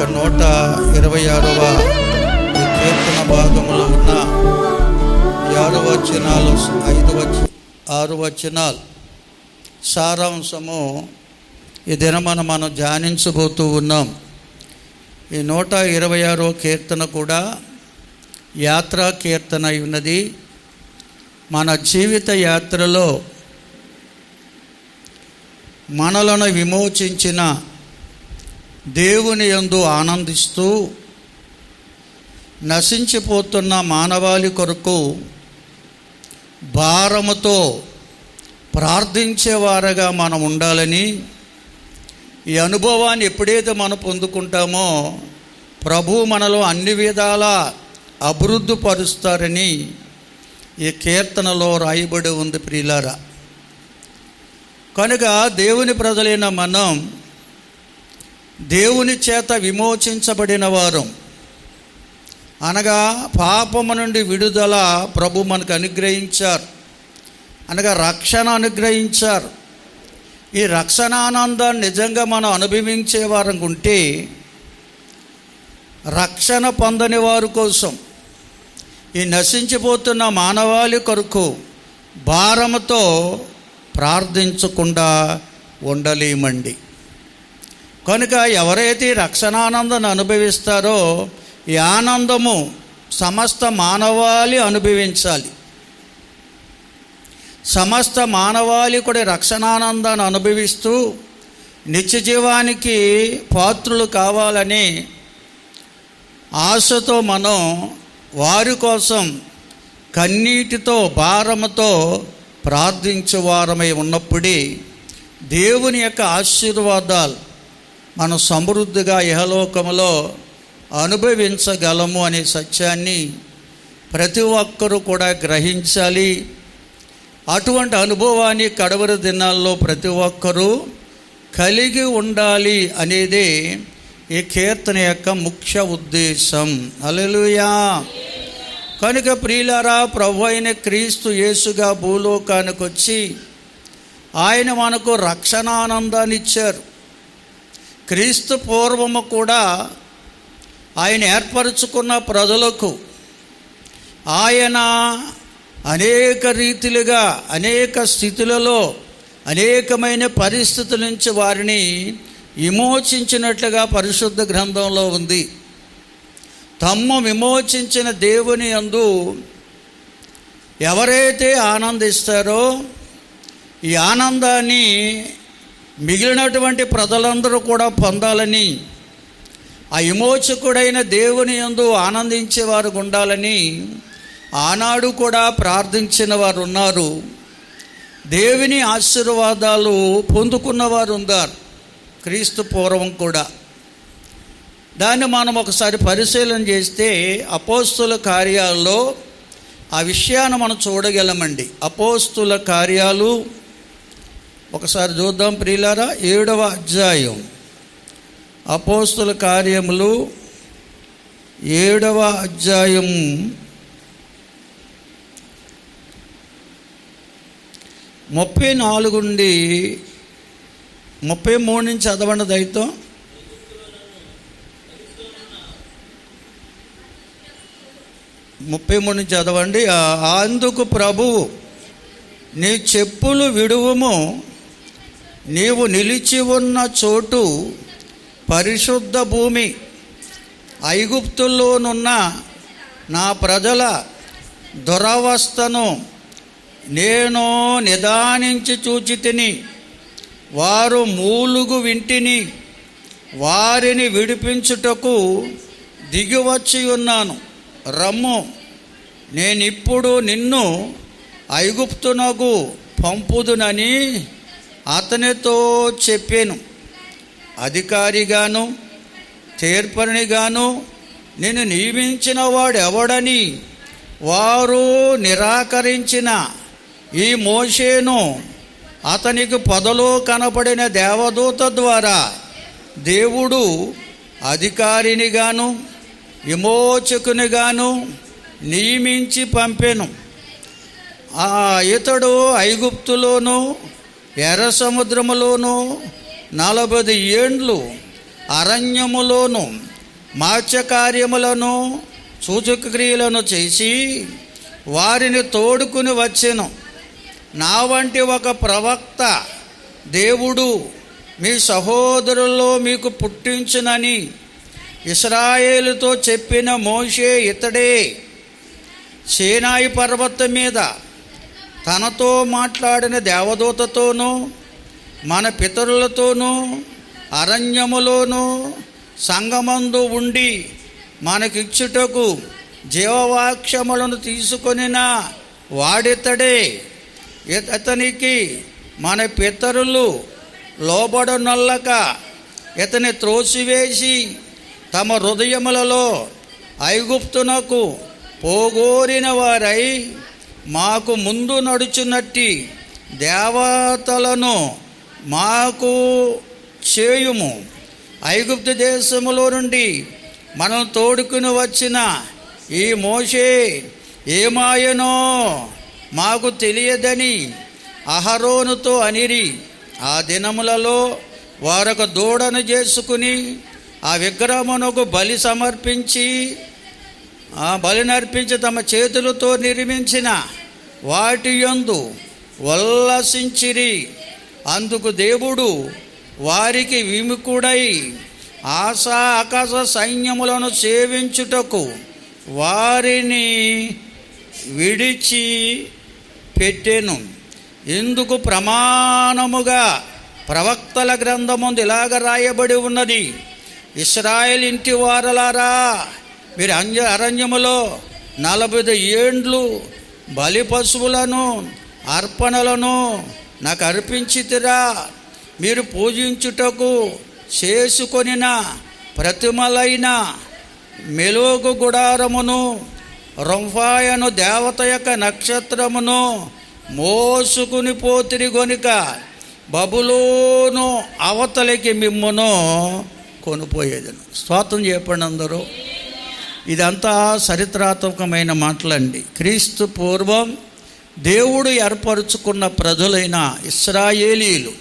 126వ కీర్తన భాగంలో ఉన్న 6 వచనాలు 6 వచనాలు సారాంశము ఈ దినమన మనం ధ్యానించబోతూ ఉన్నాం. ఈ 126వ కీర్తన కూడా యాత్రా కీర్తన అయి ఉన్నది. మన జీవిత యాత్రలో మనలను విమోచించిన దేవుని యందు ఆనందిస్తూ నశించిపోతున్న మానవాళి కొరకు భారముతో ప్రార్థించేవారుగా మనం ఉండాలని, ఈ అనుభవాన్ని ఎప్పుడైతే మనం పొందుకుంటామో ప్రభువు మనలో అన్ని విధాలా అభివృద్ధి పరుస్తారని ఈ కీర్తనలో రాయబడి ఉంది. ప్రియులారా, కనుక దేవుని ప్రజలైన మనం దేవుని చేత విమోచించబడిన వారు, అనగా పాపము నుండి విడుదల ప్రభు మనకు అనుగ్రహించారు, అనగా రక్షణ అనుగ్రహించారు. ఈ రక్షణానందాన్ని నిజంగా మనం అనుభవించే వారం ఉంటే రక్షణ పొందని వారి కోసం, ఈ నశించిపోతున్న మానవాళి కొరకు భారముతో ప్రార్థించకుండా ఉండలేమండి. కనుక ఎవరైతే రక్షణానందాన్ని అనుభవిస్తారో ఈ ఆనందము సమస్త మానవాళి అనుభవించాలి. సమస్త మానవాళి కూడా రక్షణానందాన్ని అనుభవిస్తూ నిత్య జీవానికి పాత్రులు కావాలని ఆశతో మనం వారి కోసం కన్నీటితో భారముతో ప్రార్థించేవారమై ఉన్నప్పుడే దేవుని యొక్క ఆశీర్వాదాలు మనం సమృద్ధిగా ఇహలోకములో అనుభవించగలము అనే సత్యాన్ని ప్రతి ఒక్కరూ కూడా గ్రహించాలి. అటువంటి అనుభవాన్ని కడవరి దినాల్లో ప్రతి ఒక్కరూ కలిగి ఉండాలి అనేది ఈ కీర్తన యొక్క ముఖ్య ఉద్దేశం. హల్లెలూయా. కనుక ప్రియులారా, ప్రభు అయిన క్రీస్తు యేసుగా భూలోకానికి వచ్చి ఆయన మనకు రక్షణానందాన్ని ఇచ్చారు. క్రీస్తు పూర్వము కూడా ఆయన ఏర్పరచుకున్న ప్రజలకు ఆయన అనేక రీతిలుగా అనేక స్థితులలో అనేకమైన పరిస్థితుల నుంచి వారిని విమోచించినట్లుగా పరిశుద్ధ గ్రంథంలో ఉంది. తమ్ము విమోచించిన దేవుని యందు ఎవరైతే ఆనందిస్తారో ఈ ఆనందాన్ని మిగిలినటువంటి ప్రజలందరూ కూడా పొందాలని, ఆ విమోచకుడైన దేవుని యందు ఆనందించేవారు ఉండాలని ఆనాడు కూడా ప్రార్థించిన వారు ఉన్నారు. దేవుని ఆశీర్వాదాలు పొందుకున్నవారు ఉన్నారు క్రీస్తు పూర్వం కూడా. దాన్ని మనం ఒకసారి పరిశీలన చేస్తే అపోస్తుల కార్యాల్లో ఆ విషయాన్ని మనం చూడగలమండి. అపోస్తుల కార్యాలు ఒకసారి చూద్దాం ప్రియులారా. 7వ అధ్యాయం అపోస్తుల కార్యములు 7వ అధ్యాయం 34 నుండి 33 నుంచి చదవండి దయతో. ముప్పై నుంచి చదవండి. అందుకు ప్రభువు, నీ చెప్పులు విడువుము, నీవు నిలిచి ఉన్న చోటు పరిశుద్ధ భూమి, ఐగుప్తుల్లోనున్న నా ప్రజల దురవస్థను నేను నిదానించి చూచితిని. వారు మూలుగు వింటిని, వారిని విడిపించుటకు దిగివచ్చి ఉన్నాను. రమ్ము, నేనిప్పుడు నిన్ను ఐగుప్తునకు పంపుదునని అతనితో చెప్పాను. అధికారిగాను తీర్పరిగాను నేను నియమించిన వాడు ఎవడని వారు నిరాకరించిన ఈ మోషేను అతనికి పొదలో కనపడిన దేవదూత ద్వారా దేవుడు అధికారినిగాను విమోచకునిగాను నియమించి పంపెను. ఇతడు ఐగుప్తులోను ఎర్ర సముద్రములోను 40 ఏండ్లు అరణ్యములోను మార్చకార్యములను సూచక్రియలను చేసి వారిని తోడుకుని వచ్చెను. నా వంటి ఒక ప్రవక్త దేవుడు మీ సహోదరుల్లో మీకు పుట్టించునని ఇశ్రాయేలుతో చెప్పిన మోషే ఇతడే. సీనాయి పర్వతం మీద తనతో మాట్లాడిన దేవదూతతోనూ మన పితరులతోనూ అరణ్యములోనూ సంగమందు ఉండి మనకిచ్చుటకు జీవవాక్యములను తీసుకొనిన వాడితడే. ఇతనికి మన పితరులు లోబడనొల్లక ఇతని త్రోసివేసి తమ హృదయములలో ఐగుప్తునకు పోగోరిన వారై మాకు ముందు నడుచున్నట్టి దేవతలను మాకు చేయుము. ఐగుప్తు దేశములో నుండి మనం తోడుకుని వచ్చిన ఈ మోషే ఏమాయనో మాకు తెలియదని అహరోనుతో అనిరి. ఆ దినములలో వారొక దూడను చేసుకుని ఆ విగ్రహమునకు బలి సమర్పించి ఆ బలినర్పించి తమ చేతులతో నిర్మించిన వాటి యందు ఉల్లసించిరి. అందుకు దేవుడు వారికి విముఖుడై ఆకాశ సైన్యములను సేవించుటకు వారిని విడిచి పెట్టెను. ఇందుకు ప్రమాణముగా ప్రవక్తల గ్రంథముందు ఇలాగ రాయబడి ఉన్నది: ఇశ్రాయేలు ఇంటి వారలారా, మీరు అరణ్యములో 40 ఏండ్లు బలి పశువులను అర్పణలను నాకు అర్పించితిరా. మీరు పూజించుటకు చేసుకొనిన ప్రతిమలైన మెలోగు గుడారమును రొంఫాయను దేవత యొక్క నక్షత్రమును మోసుకుని పోతిరి గనుక బబులోను అవతలికి మిమ్మును కొనిపోయేదను. స్తోత్రం చెప్పండి అందరూ. ఇదంతా చరిత్రాత్మకమైన మాటలండి. క్రీస్తు పూర్వం దేవుడు ఏర్పరుచుకున్న ప్రజలైన ఇశ్రాయేలీలు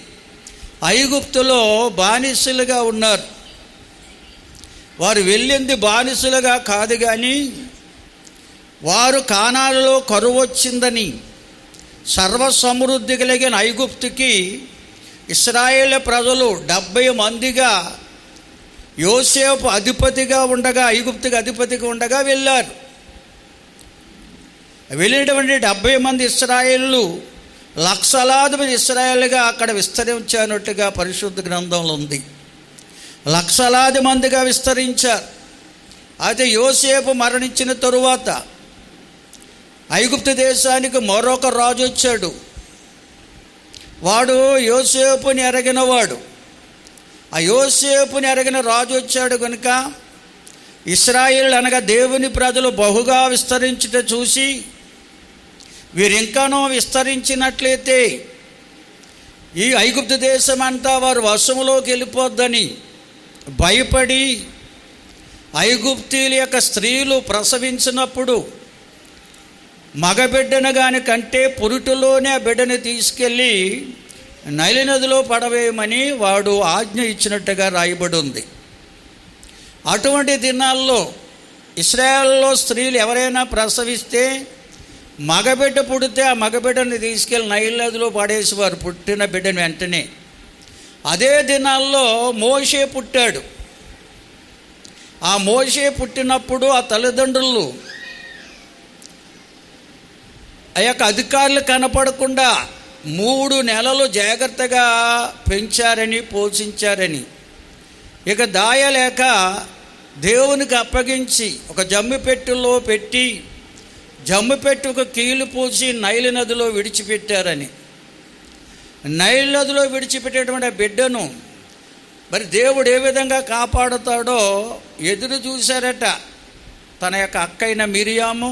ఐగుప్తులో బానిసలుగా ఉన్నారు. వారు వెళ్ళింది బానిసలుగా కాదు, కానీ వారు కానానులో కరువు వచ్చిందని సర్వసమృద్ధి కలిగిన ఐగుప్తుకి ఇశ్రాయేలు ప్రజలు 70 మందిగా యోసేపు అధిపతిగా ఉండగా, ఐగుప్తుకి అధిపతిగా ఉండగా వెళ్ళారు. వెళ్ళినటువంటి 70 మంది ఇశ్రాయేలు లక్షలాది మంది ఇశ్రాయేలుగా అక్కడ విస్తరించినట్టుగా పరిశుద్ధ గ్రంథంలో ఉంది. లక్షలాది మందిగా విస్తరించారు. అయితే యోసేపు మరణించిన తరువాత ఐగుప్తు దేశానికి మరొక రాజు వచ్చాడు. వాడు యోసేపుని ఎరగినవాడు. ఆ యోసేపుని ఎరగిన రాజు వచ్చాడు కనుక ఇశ్రాయేలు అనగా దేవుని ప్రజలు బహుగా విస్తరించుట చూసి, వీరింకానూ విస్తరించినట్లయితే ఈ ఐగుప్తు దేశం అంతా వారు వశములోకి వెళ్ళిపోద్దని భయపడి ఐగుప్తీయుల యొక్క స్త్రీలు ప్రసవించినప్పుడు మగబిడ్డను గాని కంటే పురుటిలోనే ఆ బిడ్డని తీసుకెళ్ళి నైలు నదిలో పడవేయమని వాడు ఆజ్ఞ ఇచ్చినట్టుగా రాయబడి ఉంది. అటువంటి దినాల్లో ఇశ్రాయేల్లో స్త్రీలు ఎవరైనా ప్రసవిస్తే మగబిడ్డ పుడితే ఆ మగబిడ్డని తీసుకెళ్ళి నైలు నదిలో పడేసేవారు, పుట్టిన బిడ్డని వెంటనే. అదే దినాల్లో మోషే పుట్టాడు. ఆ మోషే పుట్టినప్పుడు ఆ తల్లిదండ్రులు ఆ యొక్క అధికారులు కనపడకుండా 3 నెలలు జాగ్రత్తగా పెంచారని పోషించారని, ఇక దాయలేక దేవునికి అప్పగించి ఒక జమ్మి పెట్టెలో పెట్టి జమ్మి పెట్టెకు కీలు పూసి నైలు నదిలో విడిచిపెట్టారని. నైలు నదిలో విడిచిపెట్టేటువంటి బిడ్డను మరి దేవుడు ఏ విధంగా కాపాడుతాడో ఎదురు చూశారట. తన యొక్క అక్కైన మిరియాము,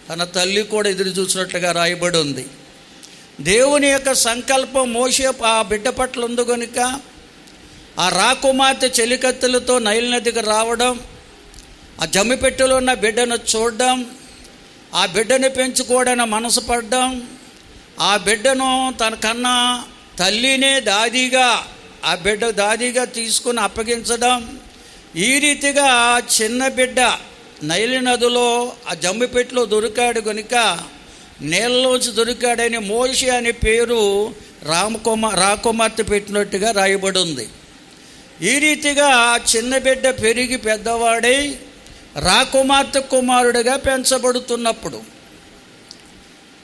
తన తల్లి కూడా ఎదురు చూసినట్లుగా రాయబడి ఉంది. దేవుని యొక్క సంకల్పం మోషే ఆ బిడ్డ పట్ల ఉంది కనుక ఆ రాకుమార్తె చెలికత్తెలతో నైలు నదికి రావడం, ఆ జమ్మిపెట్టెలో ఉన్న బిడ్డను చూడడం, ఆ బిడ్డను పెంచుకోవడానికి మనసు పడడం, ఆ బిడ్డను తన కన్నా తల్లినే దాదిగా ఆ బిడ్డ దాదిగా తీసుకుని అప్పగించడం, ఈ రీతిగా చిన్న బిడ్డ నైలు నదిలో ఆ జమ్మిపెట్టులో దొరికాడు కనుక నీళ్ళలోంచి దొరికాడని మోషే అనే పేరు రాకుమార్తె పెట్టినట్టుగా రాయబడి ఉంది. ఈ రీతిగా చిన్న బిడ్డ పెరిగి పెద్దవాడై రాకుమార్తె కుమారుడిగా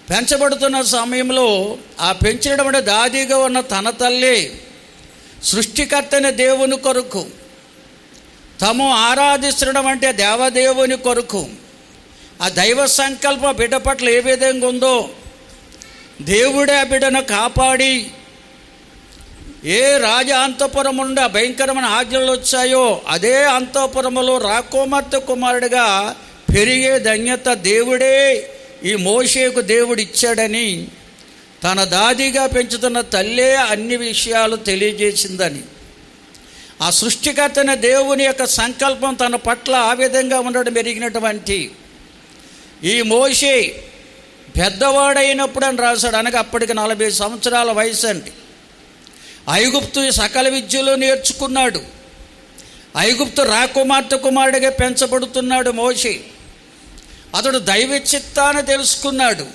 పెంచబడుతున్న సమయంలో ఆ పెంచినటువంటి దాదిగా ఉన్న తన తల్లి సృష్టికర్తైన దేవుని కొరకు, తాము ఆరాధిస్తడం అంటే దేవదేవుని కొరకు, ఆ దైవ సంకల్ప బిడ్డ పట్ల ఏ విధంగా ఉందో దేవుడే ఆ బిడ్డను కాపాడి, ఏ రాజ అంతఃపురం నుండి భయంకరమైన ఆజ్ఞలు వచ్చాయో అదే అంతఃపురములో రాకుమార్తె కుమారుడిగా పెరిగే ధన్యత దేవుడే ఈ మోషేకు దేవుడు ఇచ్చాడని తన దాదిగా పెంచుతున్న తల్లే అన్ని విషయాలు తెలియజేసిందని, ఆ సృష్టికర్తైన దేవుని యొక్క సంకల్పం తన పట్ల ఆ విధంగా ఉండడం పెరిగినటువంటి ఈ మోషే పెద్దవాడైనప్పుడు అని రాశాడు. అనగా అప్పటికి 40 సంవత్సరాల వయసు అండి. ఐగుప్తు సకల విద్యలో నేర్చుకున్నాడు. ఐగుప్తు రాకుమార్తె కుమారుడిగా పెంచబడుతున్నాడు మోషే. అతడు దైవ చిత్తాన్ని తెలుసుకున్నాడు.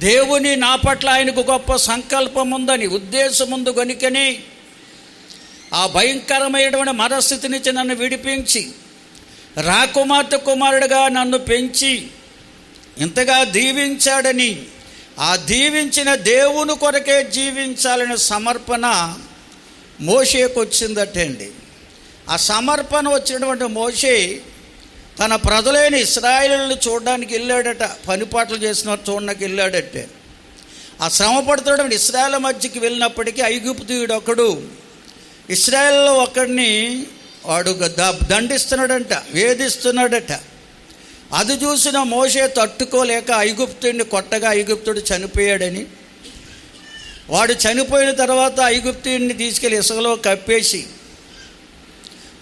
దేవుని నా పట్ల ఆయనకు గొప్ప సంకల్పం ఉందని, ఉద్దేశం ఉంది కనుకనే ఆ భయంకరమైనటువంటి మనస్థితి నుంచి నన్ను విడిపించి రాకుమార్తె కుమారుడిగా నన్ను పెంచి ఇంతగా దీవించాడని, ఆ దీవించిన దేవుని కొరకే జీవించాలనే సమర్పణ మోషేకు వచ్చిందటండి. ఆ సమర్పణ వచ్చినటువంటి మోషే తన ప్రజలైన ఇశ్రాయేలును చూడడానికి వెళ్ళాడట. పనిపాట్లు చేసిన చూడడానికి వెళ్ళాడట. ఆ శ్రమ పడుతున్నటువంటి ఇశ్రాయేల్ మధ్యకి వెళ్ళినప్పటికీ ఐగుప్తీయుడు ఒకడు ఇశ్రాయేల్లో ఒకడిని వాడు దండిస్తున్నాడంట, వేధిస్తున్నాడట. అది చూసిన మోషే తట్టుకోలేక ఐగుప్తుడిని కొట్టగా ఐగుప్తుడు చనిపోయాడని, వాడు చనిపోయిన తర్వాత ఐగుప్తుడిని తీసుకెళ్ళి ఇసుకలో కప్పేసి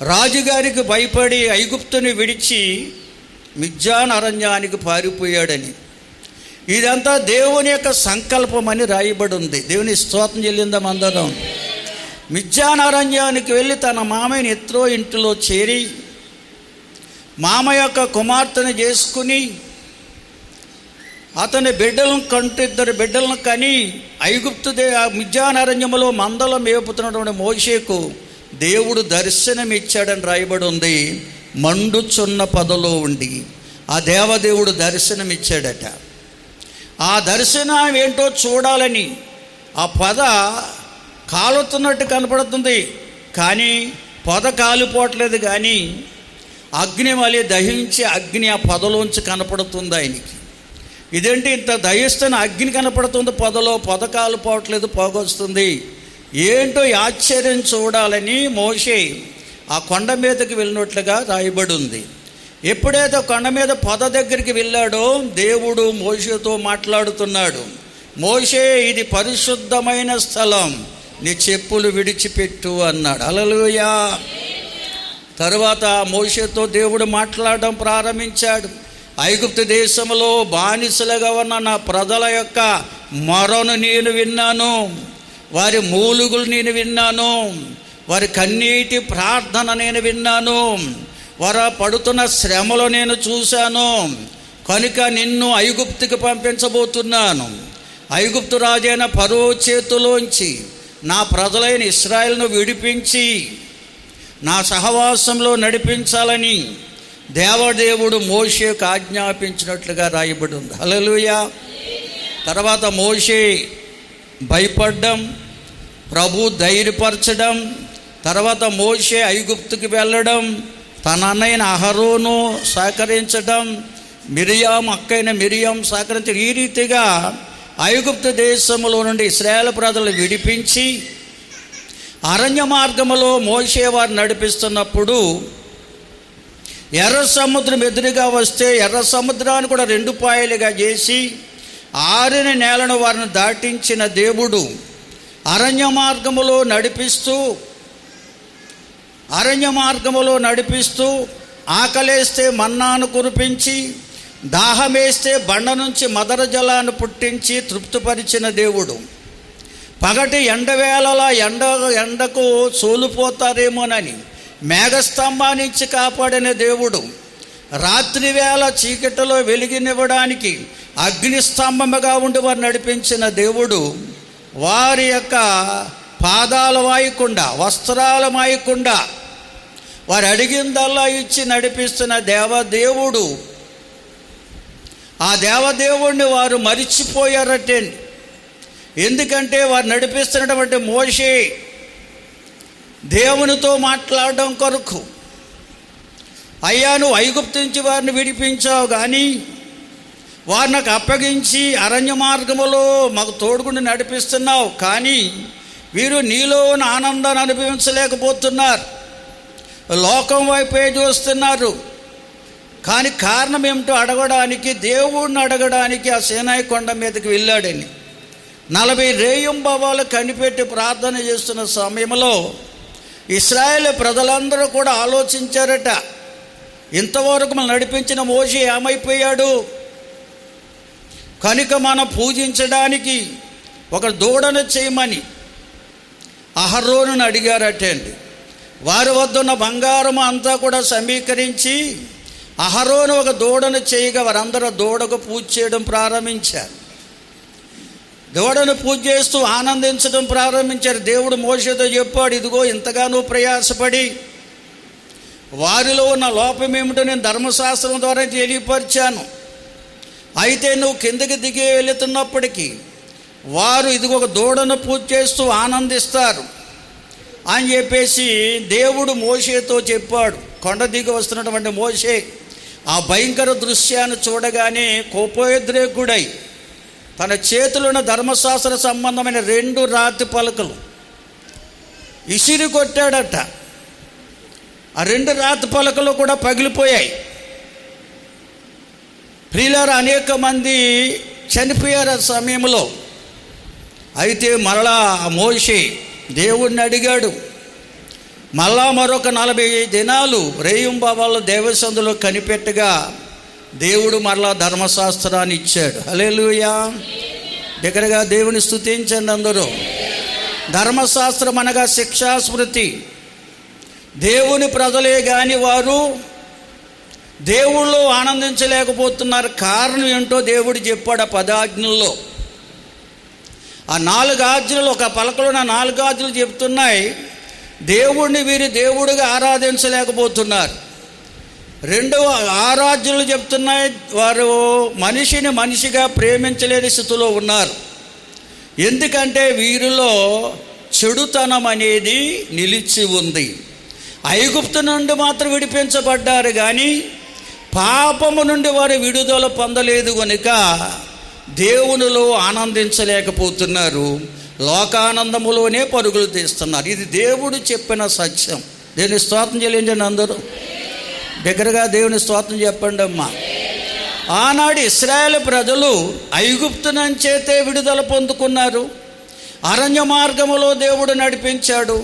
రాజుగారికి భయపడి ఐగుప్తుని విడిచి మిద్యాన్ అరణ్యానికి పారిపోయాడని, ఇదంతా దేవుని యొక్క సంకల్పం అని రాయబడి ఉంది. దేవుని స్తోత్రం చెల్లిందాం అందరం. మిద్యాన్ అరణ్యానికి వెళ్ళి తన మామయ్యని ఎత్రో ఇంటిలో చేరి మామ యొక్క కుమార్తెను చేసుకుని అతని బిడ్డలను కంటూ 2 బిడ్డలను కని ఐగుప్తు మిద్యాన్ అరణ్యములో మందలో మేపుతున్నటువంటి మోషేకు దేవుడు దర్శనమిచ్చాడని రాయబడి ఉంది. మండుచున్న పొదలో ఉండి ఆ దేవదేవుడు దర్శనమిచ్చాడట. ఆ దర్శనం ఏంటో చూడాలని ఆ పొద కాలుతున్నట్టు కనపడుతుంది, కానీ పొద కాలిపోవట్లేదు, కానీ అగ్ని మళ్ళీ దహించి అగ్ని ఆ పొదలోంచి కనపడుతుంది ఆయనకి. ఇదేంటి ఇంత దహిస్తున్న అగ్ని కనపడుతుంది పొదలో, పొద కాలిపోవట్లేదు, పొగొస్తుంది, ఏంటో ఆశ్చర్యం చూడాలని మోషే ఆ కొండ మీదకి వెళ్ళినట్లుగా రాయబడి ఉంది. ఎప్పుడైతే కొండ మీద పొద దగ్గరికి వెళ్ళాడో దేవుడు మోషేతో మాట్లాడుతున్నాడు. మోషే, ఇది పరిశుద్ధమైన స్థలం, నీ చెప్పులు విడిచిపెట్టు అన్నాడు. హల్లెలూయా. తరువాత మోషేతో దేవుడు మాట్లాడడం ప్రారంభించాడు. ఐగుప్తు దేశంలో బానిసలుగా ఉన్న నా ప్రజల యొక్క మొరను నేను విన్నాను, వారి మూలుగులు నేను విన్నాను, వారి కన్నీటి ప్రార్థన నేను విన్నాను, వారు పడుతున్న శ్రమలో నేను చూశాను. కనుక నిన్ను ఐగుప్తుకి పంపించబోతున్నాను. ఐగుప్తు రాజైన ఫరో చేతిలోంచి నా ప్రజలైన ఇశ్రాయేలును విడిపించి నా సహవాసంలో నడిపించాలని దేవదేవుడు మోషేకు ఆజ్ఞాపించినట్లుగా రాయబడి ఉంది. హల్లెలూయా. తర్వాత మోషే భయపడ్డం, ప్రభు ధైర్యపరచడం, తర్వాత మోషే ఐగుప్తుకి వెళ్ళడం, తన అన్నయ్యన అహరోను సహకరించడం, అక్కైన మిరియాం సహకరించడం, ఈ రీతిగా ఐగుప్తు దేశంలో నుండి ఇశ్రాయేలు ప్రజలు విడిపించి అరణ్య మార్గములో మోషే వారు నడిపిస్తున్నప్పుడు ఎర్ర సముద్రం ఎదురుగా వస్తే ఎర్ర సముద్రాన్ని కూడా 2 పాయలుగా చేసి ఆరిన నేలను వారిని దాటించిన దేవుడు అరణ్య మార్గములో నడిపిస్తూ ఆకలేస్తే మన్నాను కురిపించి, దాహమేస్తే బండ నుంచి మదర జలాన్ని పుట్టించి తృప్తిపరిచిన దేవుడు. పగటి ఎండవేళలా ఎండకు సోలిపోతారేమోనని మేఘస్తంభాన్నిచ్చి కాపాడిన దేవుడు, రాత్రి వేళ చీకటిలో వెలుగునివ్వడానికి అగ్నిస్తంభముగా ఉండి వారు నడిపించిన దేవుడు, వారి యొక్క పాదాలు వాయకుండా, వస్త్రాలు మాయకుండా వారు అడిగిందల్లా ఇచ్చి నడిపిస్తున్న దేవదేవుడు. ఆ దేవదేవుడిని వారు మరిచిపోయారటే. ఎందుకంటే వారు నడిపిస్తున్నటువంటి మోషే దేవునితో మాట్లాడడం కొరకు, అయ్యా నువ్వు ఐగుప్తు నుంచి వారిని విడిపించావు, కానీ వారు నాకు అప్పగించి అరణ్య మార్గములో మాకు తోడుగుండి నడిపిస్తున్నావు, కానీ వీరు నీలో ఉన్న ఆనందాన్ని అనుభవించలేకపోతున్నారు, లోకం వైపే చూస్తున్నారు. కానీ కారణం ఏమిటో అడగడానికి, దేవుణ్ణి అడగడానికి ఆ సీనాయి కొండ మీదకి వెళ్ళాడని 40 రేయింబవళ్ళు కనిపెట్టి ప్రార్థన చేస్తున్న సమయంలో ఇశ్రాయేల్ ప్రజలందరూ కూడా ఆలోచించారట, ఇంతవరకు మనం నడిపించిన మోషే ఏమైపోయాడు, కనుక మనం పూజించడానికి ఒక దూడను చేయమని అహరోనును అడిగారటండి. వారి వద్ద ఉన్న బంగారం అంతా కూడా సమీకరించి అహరోను ఒక దూడను చేయగా వారందరూ దూడకు పూజ చేయడం ప్రారంభించారు. దూడను పూజ చేస్తూ ఆనందించడం ప్రారంభించారు. దేవుడు మోషేతో చెప్పాడు, ఇదిగో ఇంతగానో ప్రయాసపడి వారిలో ఉన్న లోపం ఏమిటో నేను ధర్మశాస్త్రం ద్వారా తెలియపరిచాను. అయితే నువ్వు కిందకి దిగి వెళుతున్నప్పటికీ వారు ఇదిగో ఒక దూడను పూజ చేస్తూ ఆనందిస్తారు అని చెప్పేసి దేవుడు మోషేతో చెప్పాడు. కొండ దిగి వస్తున్నటువంటి మోషే ఆ భయంకర దృశ్యాన్ని చూడగానే కోపోద్రేకుడై తన చేతిలో ఉన్న ధర్మశాస్త్ర సంబంధమైన 2 రాతి పలకలు ఇసిరి కొట్టాడట. ఆ 2 రాతి పలకలు కూడా పగిలిపోయాయి. ప్రియులారా, అనేక మంది చనిపోయారు ఆ సమయంలో. అయితే మరలా మోషే దేవుణ్ణి అడిగాడు. మళ్ళా మరొక 40 దినాలు రేయింబవళ్ళు దేవసందులో కనిపెట్టగా దేవుడు మరలా ధర్మశాస్త్రాన్ని ఇచ్చాడు. హల్లెలూయా. దగ్గరగా దేవుని స్తుతించండి అందరూ. ధర్మశాస్త్రం అనగా శిక్షాస్మృతి. దేవుని ప్రజలే కానీ వారు దేవుళ్ళు ఆనందించలేకపోతున్నారు. కారణం ఏంటో దేవుడు చెప్పాడు ఆ 10 ఆజ్ఞల్లో. ఆ 4 ఆజ్ఞలు, ఒక పలకలో నా 4 ఆజ్ఞలు చెప్తున్నాయి, దేవుడిని వీరు దేవుడిగా ఆరాధించలేకపోతున్నారు. 2 ఆరాధ్యులు చెప్తున్నాయి, వారు మనిషిని మనిషిగా ప్రేమించలేని స్థితిలో ఉన్నారు. ఎందుకంటే వీరిలో చెడుతనం అనేది నిలిచి ఉంది. ఐగుప్తు నుండి మాత్రం విడిపించబడ్డారు, కానీ పాపము నుండి వారు విడుదల పొందలేదు కనుక దేవునిలో ఆనందించలేకపోతున్నారు, లోకానందములోనే పరుగులు తీస్తున్నారు. ఇది దేవుడు చెప్పిన సత్యం. దేవుని స్తోత్రం చెల్లించండి అందరూ. దగ్గరగా దేవుని స్తోత్రం చెప్పండి అమ్మా. ఆనాడు ఇశ్రాయేలు ప్రజలు ఐగుప్తు నుంచేతే విడుదల పొందుకున్నారు. అరణ్య మార్గములో దేవుడు నడిపించాడు.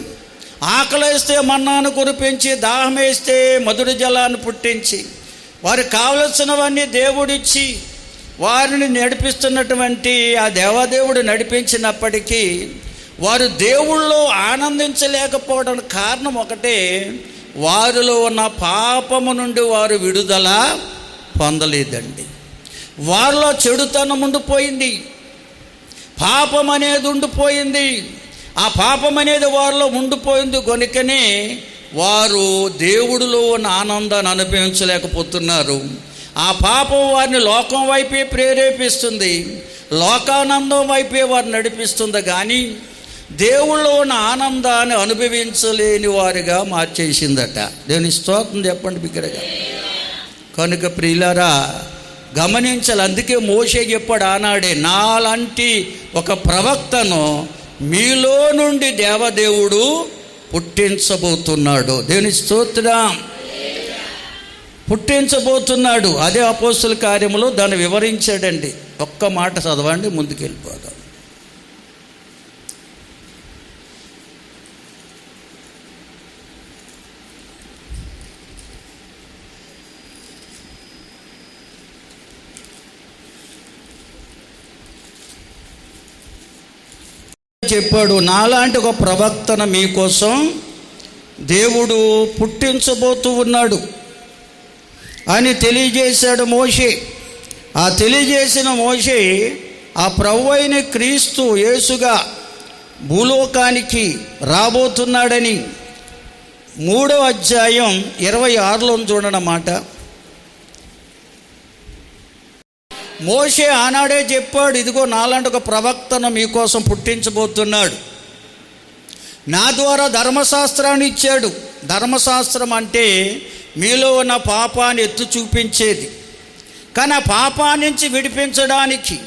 ఆకలేస్తే మన్నాను కురిపించి, దాహం వేస్తే మధుర జలాన్ని పుట్టించి, వారికి కావలసినవన్నీ దేవుడిచ్చి వారిని నడిపిస్తున్నటువంటి ఆ దేవదేవుడు నడిపించినప్పటికీ వారు దేవుళ్ళో ఆనందించలేకపోవడానికి కారణం ఒకటే, వారిలో ఉన్న పాపము నుండి వారు విడుదల పొందలేదండి. వారిలో చెడుతనం ఉండిపోయింది, పాపం అనేది ఉండిపోయింది. ఆ పాపం అనేది వారిలో ఉండిపోయింది కనుకనే వారు దేవుడిలో ఉన్న ఆనందాన్ని అనుభవించలేకపోతున్నారు. ఆ పాపం వారిని లోకం వైపే ప్రేరేపిస్తుంది, లోకానందం వైపే వారిని నడిపిస్తుంది, కానీ దేవుళ్ళో ఉన్న ఆనందాన్ని అనుభవించలేని వారిగా మార్చేసిందట. దేవుని స్తోత్రం చెప్పండి బిగ్గరగా. కనుక ప్రియులారా గమనించాలి. అందుకే మోషే చెప్పాడు ఆనాడే, నాలాంటి ఒక ప్రవక్తను మీలో నుండి దేవదేవుడు పుట్టించబోతున్నాడు. దేవుని స్తోత్రం. పుట్టించబోతున్నాడు. అదే అపోస్తుల కార్యములో దాన్ని వివరించాడండి. ఒక్క మాట చదవండి, ముందుకెళ్ళిపోదాం. చెప్పాడు, నాలాంటి ఒక ప్రవక్తను మీకోసం దేవుడు పుట్టించబోతూ ఉన్నాడు అని తెలియజేశాడు మోషే. ఆ తెలియజేసిన మోషే ఆ ప్రభువైన క్రీస్తు యేసుగా భూలోకానికి రాబోతున్నాడని 3వ అధ్యాయం 26లో చూడనమాట. మోషే ఆనాడే చెప్పాడు, ఇదిగో నాలాంటి ఒక ప్రవక్తను మీకోసం పుట్టించబోతున్నాడు. నా ద్వారా ధర్మశాస్త్రాన్ని ఇచ్చాడు. ధర్మశాస్త్రం అంటే మీలో ఉన్న పాపాన్ని ఎత్తు చూపించేది. కానీ ఆ పాపాన్ని నుంచి విడిపించడానికి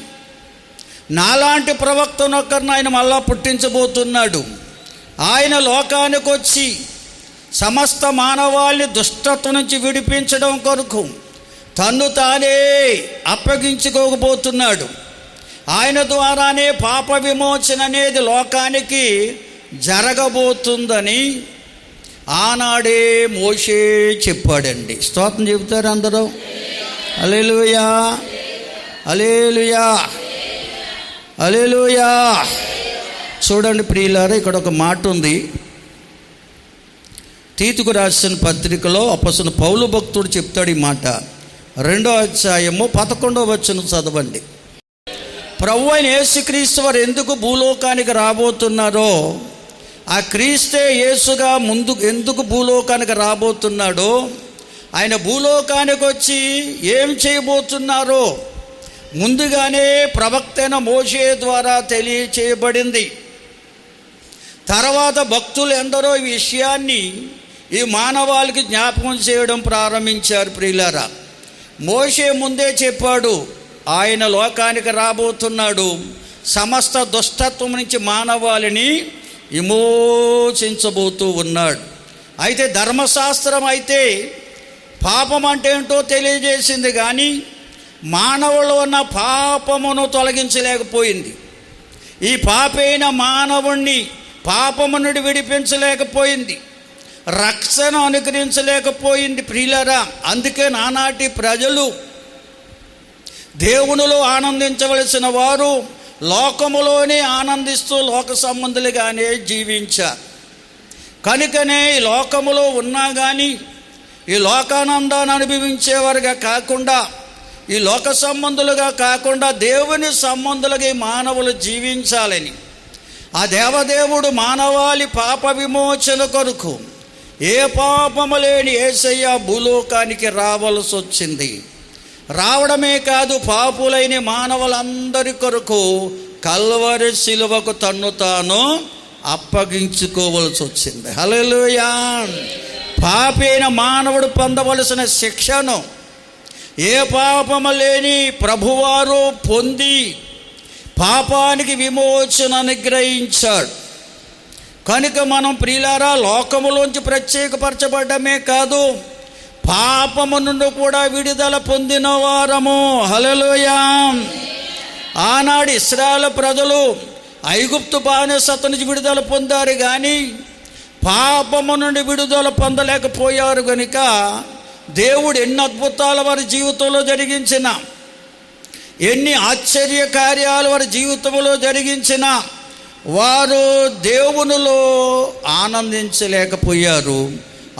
నాలాంటి ప్రవక్తను ఒక్కరిని ఆయన మళ్ళా పుట్టించబోతున్నాడు. ఆయన లోకానికి వచ్చి సమస్త మానవాళిని దుష్టత్వం నుంచి విడిపించడం కొరకు తన్ను తానే అప్పగించుకోబోతున్నాడు. ఆయన ద్వారానే పాప విమోచన అనేది లోకానికి జరగబోతుందని ఆనాడే మోషే చెప్పాడండి. స్తోత్రం చెబుతారు అందరూ. హల్లెలూయా, హల్లెలూయా, హల్లెలూయా. చూడండి ప్రియులారా, ఇక్కడ ఒక మాట ఉంది. తీతుకు రాసిన పత్రికలో అపొస్తలుడైన పౌలు భక్తుడు చెప్తాడు ఈ మాట. 2వ అధ్యాయము 11వ వచనం చదవండి. ప్రభువైన యేసుక్రీస్తు వారు ఎందుకు భూలోకానికి రాబోతున్నారో, ఆ క్రీస్తే యేసుగా ముందు ఎందుకు భూలోకానికి రాబోతున్నాడో, ఆయన భూలోకానికి వచ్చి ఏం చేయబోతున్నారో ముందుగానే ప్రవక్త అయిన మోషే ద్వారా తెలియచేయబడింది. తర్వాత భక్తులు ఎందరో ఈ విషయాన్ని ఈ మానవాళికి జ్ఞాపకం చేయడం ప్రారంభించారు. ప్రియులారా, మోషే ముందే చెప్పాడు, ఆయన లోకానికి రాబోతున్నాడు, సమస్త దుష్టత్వం నుంచి మానవాళిని విమోచించబోతూ ఉన్నాడు. అయితే ధర్మశాస్త్రం అయితే పాపం అంటే ఏంటో తెలియజేసింది, కానీ మానవులో ఉన్న పాపమును తొలగించలేకపోయింది. ఈ పాపైన మానవుణ్ణి పాపము నుండి విడిపించలేకపోయింది, రక్షణ అనుగ్రహించలేకపోయింది. ప్రియులారా, అందుకే నానాటి ప్రజలు దేవునిలో ఆనందించవలసిన వారు లోకములోనే ఆనందిస్తూ లోక సంబంధులుగానే జీవించారు. కనుకనే ఈ లోకములో ఉన్నా కానీ ఈ లోకానందాన్ని అనుభవించేవారుగా కాకుండా, ఈ లోక సంబంధులుగా కాకుండా దేవుని సంబంధులుగా ఈ మానవులు జీవించాలని ఆ దేవదేవుడు మానవాళి పాప విమోచన కొరకు ఏ పాపము లేని యేసయ్య భూలోకానికి రావాల్సి వచ్చింది. రావడమే కాదు, పాపులైన మానవులందరి కొరకు కల్వరి శిలువకు తన్ను తాను అప్పగించుకోవలసి వచ్చింది. హల్లెలూయా. పాపైన మానవుడు పొందవలసిన శిక్షను ఏ పాపము లేని ప్రభువారు పొంది పాపానికి విమోచన అనుగ్రహించాడు. కనుక మనం ప్రియులారా లోకములోంచి ప్రత్యేకపరచబడ్డమే కాదు, పాపము నుండి కూడా విడుదల పొందిన వారము. హల్లెలూయా. ఆనాడు ఇశ్రాయేలు ప్రజలు ఐగుప్తు బానిసత్వం నుంచి విడుదల పొందారు, కానీ పాపము నుండి విడుదల పొందలేకపోయారు. కనుక దేవుడు ఎన్ని అద్భుతాలు వారి జీవితంలో జరిగించిన, ఎన్ని ఆశ్చర్య కార్యాలు వారి జీవితంలో జరిగించిన వారు దేవునిలో ఆనందించలేకపోయారు.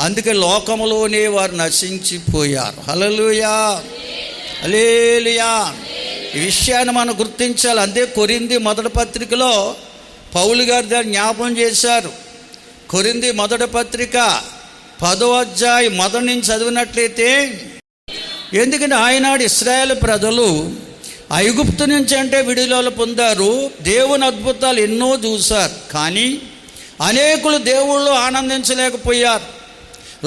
అందుకే లోకములోనే వారు నశించిపోయారు. హల్లెలూయా, హల్లెలూయా. ఈ విషయాన్ని మనం గుర్తించాలి. అంతే కొరింథీ మొదటి పత్రికలో పౌలు గారు దాన్ని జ్ఞాపం చేశారు. కొరింథీ మొదటి పత్రిక 10వ అధ్యాయం మొదటి నుంచి చదివినట్లయితే, ఎందుకంటే ఆయనాడు ఇశ్రాయేలు ప్రజలు ఐగుప్తు నుంచి అంటే విడుదల పొందారు, దేవుని అద్భుతాలు ఎన్నో చూశారు, కానీ అనేకులు దేవుళ్ళు ఆనందించలేకపోయారు,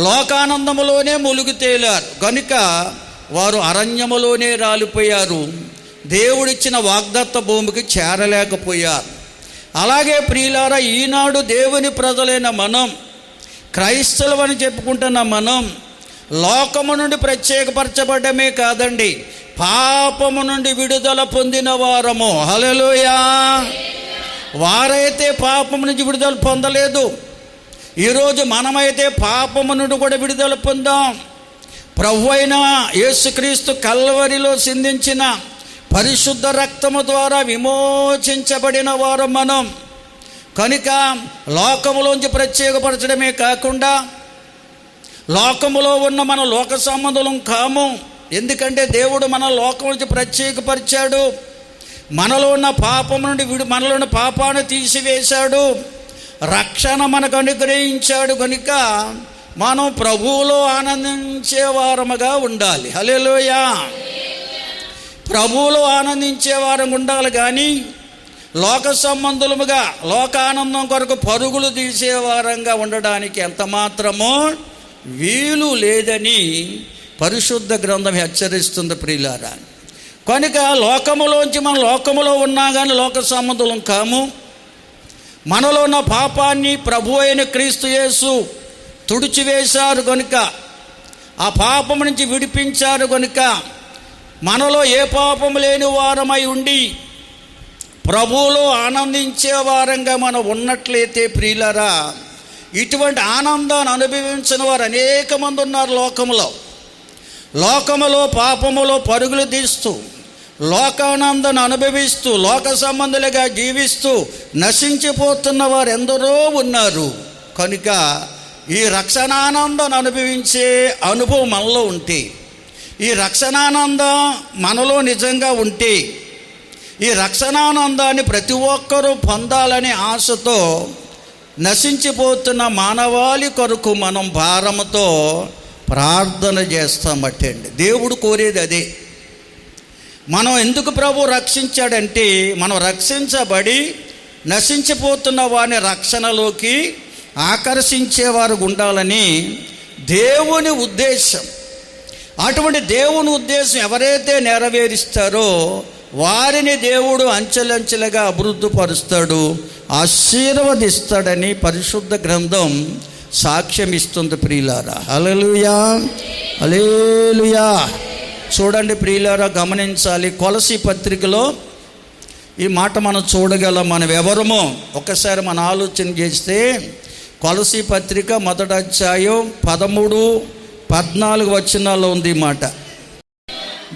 లోకానందములోనే ములుగు తేలారు. కనుక వారు అరణ్యములోనే రాలిపోయారు, దేవుడిచ్చిన వాగ్దత్త భూమికి చేరలేకపోయారు. అలాగే ప్రియులారా, ఈనాడు దేవుని ప్రజలైన మనం, క్రైస్తవులని చెప్పుకుంటున్న మనం లోకము నుండి ప్రత్యేకపరచబడ్డమే కాదండి, పాపము నుండి విడుదల పొందిన వారము. హల్లెలూయా. వారైతే పాపము నుంచి విడుదల పొందలేదు, ఈరోజు మనమైతే పాపము నుండి కూడా విడుదల పొందాం. ప్రభువైన యేసుక్రీస్తు కల్వరిలో సిందించిన పరిశుద్ధ రక్తము ద్వారా విమోచించబడిన వారు మనం. కనుక లోకములోంచి ప్రత్యేకపరచడమే కాకుండా లోకములో ఉన్న మన లోక సంబంధులం కాము. ఎందుకంటే దేవుడు మన లోకం నుంచి ప్రత్యేకపరిచాడు. మనలో ఉన్న పాపం నుండి మనలో ఉన్న పాపాన్ని తీసివేశాడు, రక్షణ మనకు అనుగ్రహించాడు. కనుక మనం ప్రభువులో ఆనందించే వారముగా ఉండాలి. హల్లెలూయా. ప్రభువులో ఆనందించే వారంగా ఉండాలి, కానీ లోక సంబంధులముగా లోకానందం కొరకు పరుగులు తీసే వారంగా ఉండడానికి ఎంత మాత్రమో వీలు లేదని పరిశుద్ధ గ్రంథం హెచ్చరిస్తుంది ప్రియులారా. కనుక లోకములోంచి మనం లోకములో ఉన్నా కానీ లోక సంబంధులం కాము. మనలో ఉన్న పాపాన్ని ప్రభు అయిన క్రీస్తు యేసు తుడిచివేశారు కనుక, ఆ పాపం నుంచి విడిపించారు కనుక మనలో ఏ పాపము లేని వారమై ఉండి ప్రభువులో ఆనందించే వారంగా మనం ఉన్నట్లయితే ప్రియులారా, ఇటువంటి ఆనందాన్ని అనుభవించిన వారు అనేక మంది ఉన్నారు లోకములో. లోకములో పాపములో పరుగులు తీస్తూ లోకానందాన్ని అనుభవిస్తూ లోక సంబంధులుగా జీవిస్తూ నశించిపోతున్న వారు ఎందరో ఉన్నారు. కనుక ఈ రక్షణానందాన్ని అనుభవించే అనుభవం మనలో ఉంటే, ఈ రక్షణానందం మనలో నిజంగా ఉంటే, ఈ రక్షణానందాన్ని ప్రతి ఒక్కరూ పొందాలనే ఆశతో నశించిపోతున్న మానవాళి కొరకు మనం భారముతో ప్రార్థన చేస్తామటండి. దేవుడు కోరేది అదే. మనం ఎందుకు ప్రభు రక్షించాడంటే, మనం రక్షించబడి నశించిపోతున్న వారిని రక్షణలోకి ఆకర్షించేవారు ఉండాలని దేవుని ఉద్దేశం. అటువంటి దేవుని ఉద్దేశం ఎవరైతే నెరవేరుస్తారో వారిని దేవుడు అంచెలంచెలుగా అభివృద్ధిపరుస్తాడు, ఆశీర్వదిస్తాడని పరిశుద్ధ గ్రంథం సాక్ష్యం ఇస్తుంది ప్రియులారా. హల్లెలూయా, హల్లెలూయా. చూడండి ప్రియులారా, గమనించాలి. కొలసీ పత్రికలో ఈ మాట మనం చూడగలం. మనం ఎవరమో ఒకసారి మన ఆలోచన చేస్తే, కొలసీ పత్రిక 1వ అధ్యాయం 13-14 వచనాల్లో ఉంది ఈ మాట.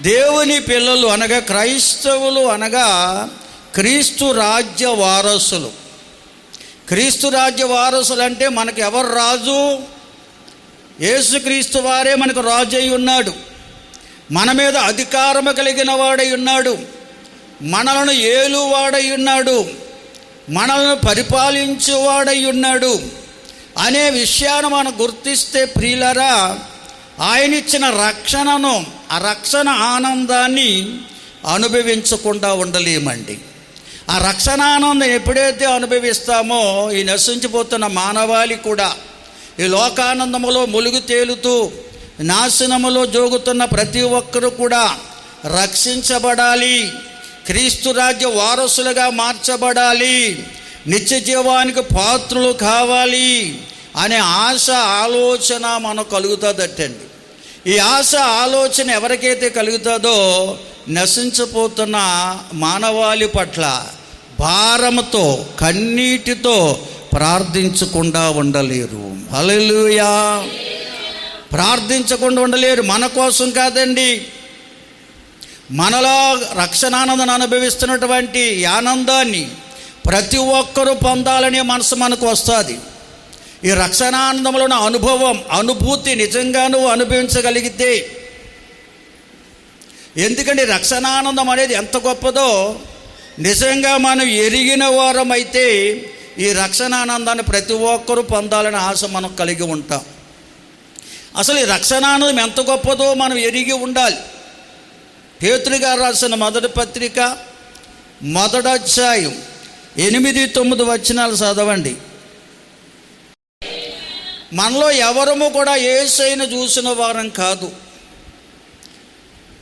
దేవుని పిల్లలు అనగా క్రైస్తవులు అనగా క్రీస్తు రాజ్య వారసులు. క్రీస్తు రాజ్య వారసులు అంటే మనకు ఎవరు రాజు? యేసుక్రీస్తు వారే మనకు రాజు అయి ఉన్నాడు. మన మీద అధికారము కలిగిన వాడై ఉన్నాడు. మనలను ఏలువాడై ఉన్నాడు. మనలను పరిపాలించువాడై ఉన్నాడు అనే విషయాన్ని మనం గుర్తిస్తే ప్రియులరా, ఆయన ఇచ్చిన రక్షణను, ఆ రక్షణ ఆనందాన్ని అనుభవించకుండా ఉండలేమండి. ఆ రక్షణ ఆనందం ఎప్పుడైతే అనుభవిస్తామో, ఈ నశించిపోతున్న మానవాళి కూడా ఈ లోకానందములో ములుగు తేలుతూ నాశనములో జోగుతున్న ప్రతి ఒక్కరూ కూడా రక్షించబడాలి, క్రీస్తు రాజ్య వారసులుగా మార్చబడాలి, నిత్య జీవానికి పాత్రులు కావాలి అనే ఆశ ఆలోచన మనకు కలుగుతుందటండి. ఈ ఆశ ఆలోచన ఎవరికైతే కలుగుతుందో నశించిపోతున్న మానవాళి పట్ల భారముతో కన్నీటితో ప్రార్థించకుండా ఉండలేరు. హల్లెలూయా. ప్రార్థించకుండా ఉండలేరు. మన కోసం కాదండి, మనలో రక్షణానందాన్ని అనుభవిస్తున్నటువంటి ఆనందాన్ని ప్రతి ఒక్కరూ పొందాలనే మనసు మనకు వస్తుంది. ఈ రక్షణానందంలో అనుభవం, అనుభూతి నిజంగా నువ్వు అనుభవించగలిగితే, ఎందుకంటే రక్షణానందం అనేది ఎంత గొప్పదో నిజంగా మనం ఎరిగిన వారం అయితే ఈ రక్షణానందాన్ని ప్రతి ఒక్కరూ పొందాలనే ఆశ మనం కలిగి ఉంటాం. అసలు ఈ రక్షణానందం ఎంత గొప్పదో మనం ఎరిగి ఉండాలి. పేతురు గారు రాసిన 1వ పత్రిక 1వ అధ్యాయం 8-9 వచనాలు చదవండి. మనలో ఎవరము కూడా యేసయ్యను చూసిన వారం కాదు.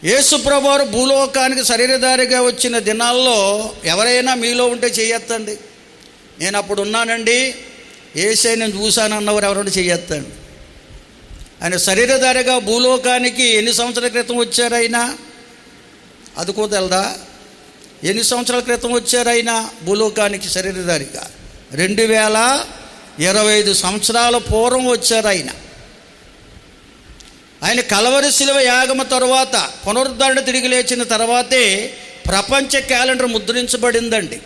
యేసు ప్రభువారు భూలోకానికి శరీరధారిగా వచ్చిన దినాల్లో ఎవరైనా మీలో ఉంటే చెయ్యొద్దండి. నేను అప్పుడు ఉన్నానండి, యేసయ్యను చూశానన్నవారు ఎవరైనా చెయ్యొద్దండి. ఆయన శరీరధారిగా భూలోకానికి ఎన్ని సంవత్సరాల క్రితం వచ్చారైనా? అది కూడా తెలదా? ఎన్ని సంవత్సరాల క్రితం వచ్చారైనా భూలోకానికి శరీరధారిగా? 2025 సంవత్సరాల పూర్వం వచ్చారు ఆయన. ఆయన కలవరి శిలువ యాగమ తరువాత పునరుద్ధరణ తిరిగి లేచిన తర్వాతే ప్రపంచ క్యాలెండర్ ముద్రించబడిందండి.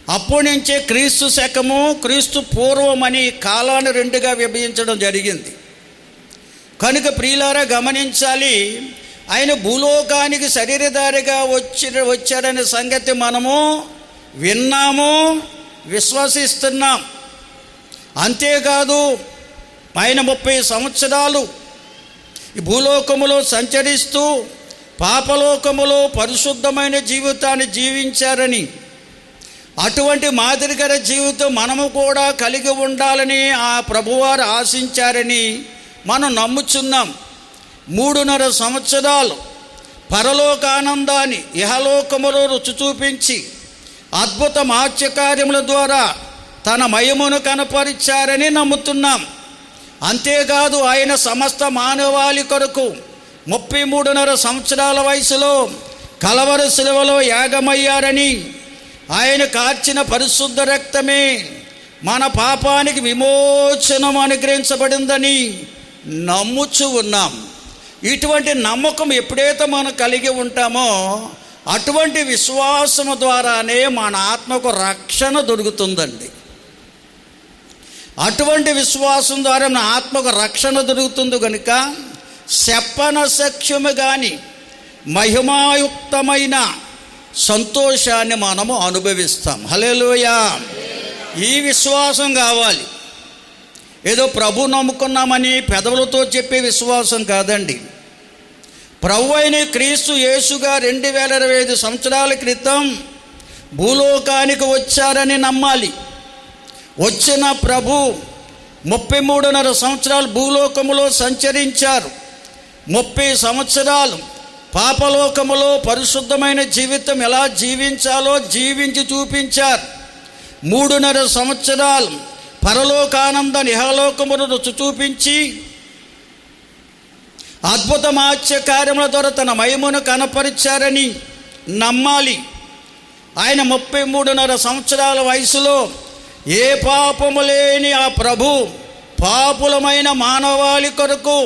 అప్పటి నుంచే క్రీస్తు శకము, క్రీస్తు పూర్వం అని కాలాన్ని రెండుగా విభజించడం జరిగింది. కనుక ప్రియులారా గమనించాలి, ఆయన భూలోకానికి శరీరధారిగా వచ్చాడనే సంగతి మనము విన్నాము, విశ్వసిస్తున్నాం. అంతేకాదు ఆయన 30 సంవత్సరాలు ఈ భూలోకములో సంచరిస్తూ పాపలోకములో పరిశుద్ధమైన జీవితాన్ని జీవించారని, అటువంటి మాదిరికర జీవితం మనము కూడా కలిగి ఉండాలని ఆ ప్రభువారు ఆశించారని మనం నమ్ముచున్నాం. 3.5 సంవత్సరాలు పరలోకానందాన్ని ఇహలోకములో రుచి చూపించి అద్భుత మహత్కార్యముల ద్వారా తన మహిమను కనపరిచారని నమ్ముతున్నాం. అంతేకాదు ఆయన సమస్త మానవాళి కొరకు 33.5 సంవత్సరాల వయసులో కలవరి శిలువలో యాగమయ్యారని, ఆయన కార్చిన పరిశుద్ధ రక్తమే మన పాపానికి విమోచనం అనుగ్రహించబడిందని నమ్ముచు ఉన్నాం. ఇటువంటి నమ్మకం ఎప్పుడైతే మనం కలిగి ఉంటామో అటువంటి విశ్వాసము ద్వారానే మన ఆత్మకు రక్షణ దొరుకుతుందండి. అటువంటి విశ్వాసం ద్వారా మన ఆత్మకు రక్షణ దొరుకుతుంది. కనుక చెప్పన సఖ్యము కానీ మహిమాయుక్తమైన సంతోషాన్ని మనము అనుభవిస్తాం. హల్లెలూయా. ఈ విశ్వాసం కావాలి. ఏదో ప్రభు నమ్ముకున్నామని పెదవులతో చెప్పే విశ్వాసం కాదండి. ప్రభు అయిన క్రీస్తు యేసుగా 2025 సంవత్సరాల క్రితం భూలోకానికి వచ్చారని నమ్మాలి. వచ్చిన ప్రభు 33.5 సంవత్సరాలు భూలోకములో సంచరించారు. 30 సంవత్సరాలు పాపలోకములో పరిశుద్ధమైన జీవితం ఎలా జీవించాలో జీవించి చూపించారు. 3.5 సంవత్సరాలు పరలోకానంద ఇహలోకమును రుచి చూపించి అద్భుత మహత్కార్యముల ద్వారా తన మహిమను కనపరిచారని నమ్మాలి. ఆయన 33.5 సంవత్సరాల వయసులో ఏ పాపము లేని ఆ ప్రభు పాపులమైన మానవాళి కొరకు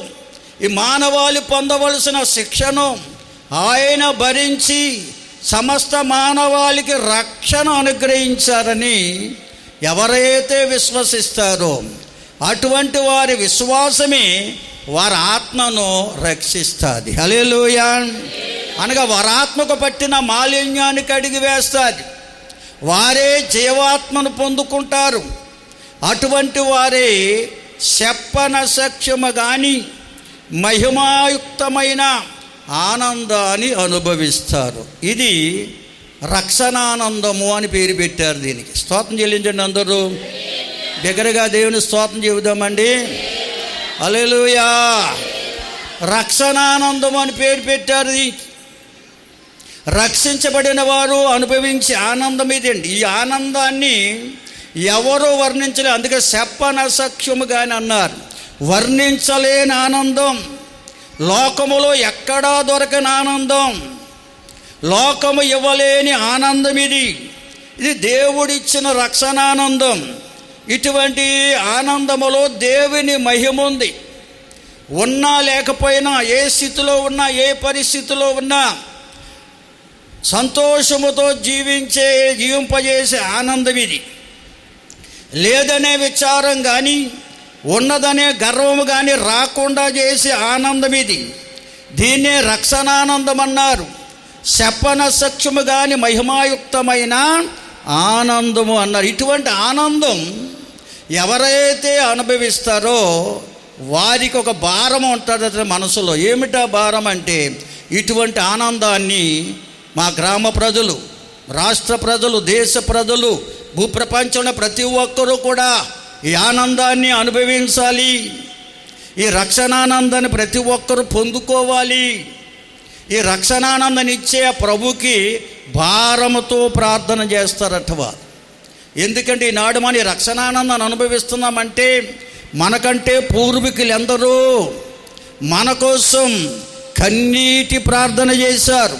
ఈ మానవాళి పొందవలసిన శిక్షను ఆయన భరించి సమస్త మానవాళికి రక్షణ అనుగ్రహించారని ఎవరైతే విశ్వసిస్తారో అటువంటి వారి విశ్వాసమే వారి ఆత్మను రక్షిస్తుంది. హల్లెలూయా. అనగా వారి ఆత్మకు పట్టిన మాలిన్యాన్ని కడిగి వేస్తుంది. వారే జీవాత్మను పొందుకుంటారు. అటువంటి వారే చెప్పన సఖ్యము కానీ మహిమాయుక్తమైన ఆనందాన్ని అనుభవిస్తారు. ఇది రక్షణానందము అని పేరు పెట్టారు దీనికి. స్తోత్రం చెల్లించండి అందరూ. దగ్గరగా దేవుని స్తోత్రం చెబుదామండి. హల్లెలూయా. రక్షణానందం అని పేరు పెట్టారు. రక్షించబడిన వారు అనుభవించే ఆనందం ఇదండి. ఈ ఆనందాన్ని ఎవరో వర్ణించలే. అందుకే చెప్పన సఖ్యముగా అని అన్నారు. వర్ణించలేని ఆనందం, లోకములో ఎక్కడా దొరకని ఆనందం, లోకము ఇవ్వలేని ఆనందం ఇది. ఇది దేవుడిచ్చిన రక్షణానందం. ఇటువంటి ఆనందములో దేవుని మహిమ ఉంది. ఉన్నా లేకపోయినా, ఏ స్థితిలో ఉన్నా, ఏ పరిస్థితిలో ఉన్నా సంతోషముతో జీవింపజేసే ఆనందం ఇది. లేదనే విచారం కానీ ఉన్నదనే గర్వము కానీ రాకుండా చేసే ఆనందం ఇది. దీన్నే రక్షణానందం అన్నారు. చెప్పన సఖ్యము కానీ మహిమాయుక్తమైన ఆనందము అన్నారు. ఇటువంటి ఆనందం ఎవరైతే అనుభవిస్తారో వారికి ఒక భారం ఉంటుంది మనసులో. ఏమిటా భారం అంటే, ఇటువంటి ఆనందాన్ని మా గ్రామ ప్రజలు, రాష్ట్ర ప్రజలు, దేశ ప్రజలు, భూప్రపంచంలో ప్రతి ఒక్కరూ కూడా ఈ ఆనందాన్ని అనుభవించాలి. ఈ రక్షణానందాన్ని ప్రతి ఒక్కరూ పొందుకోవాలి. ఈ రక్షణానందాన్ని ఇచ్చే ప్రభుకి భారముతో ప్రార్థన చేస్తారట వారు. ఎందుకంటే ఈనాడు మన ఈ రక్షణానందాన్ని అనుభవిస్తున్నామంటే మనకంటే పూర్వీకులు ఎందరో మన కోసం కన్నీటి ప్రార్థన చేశారు,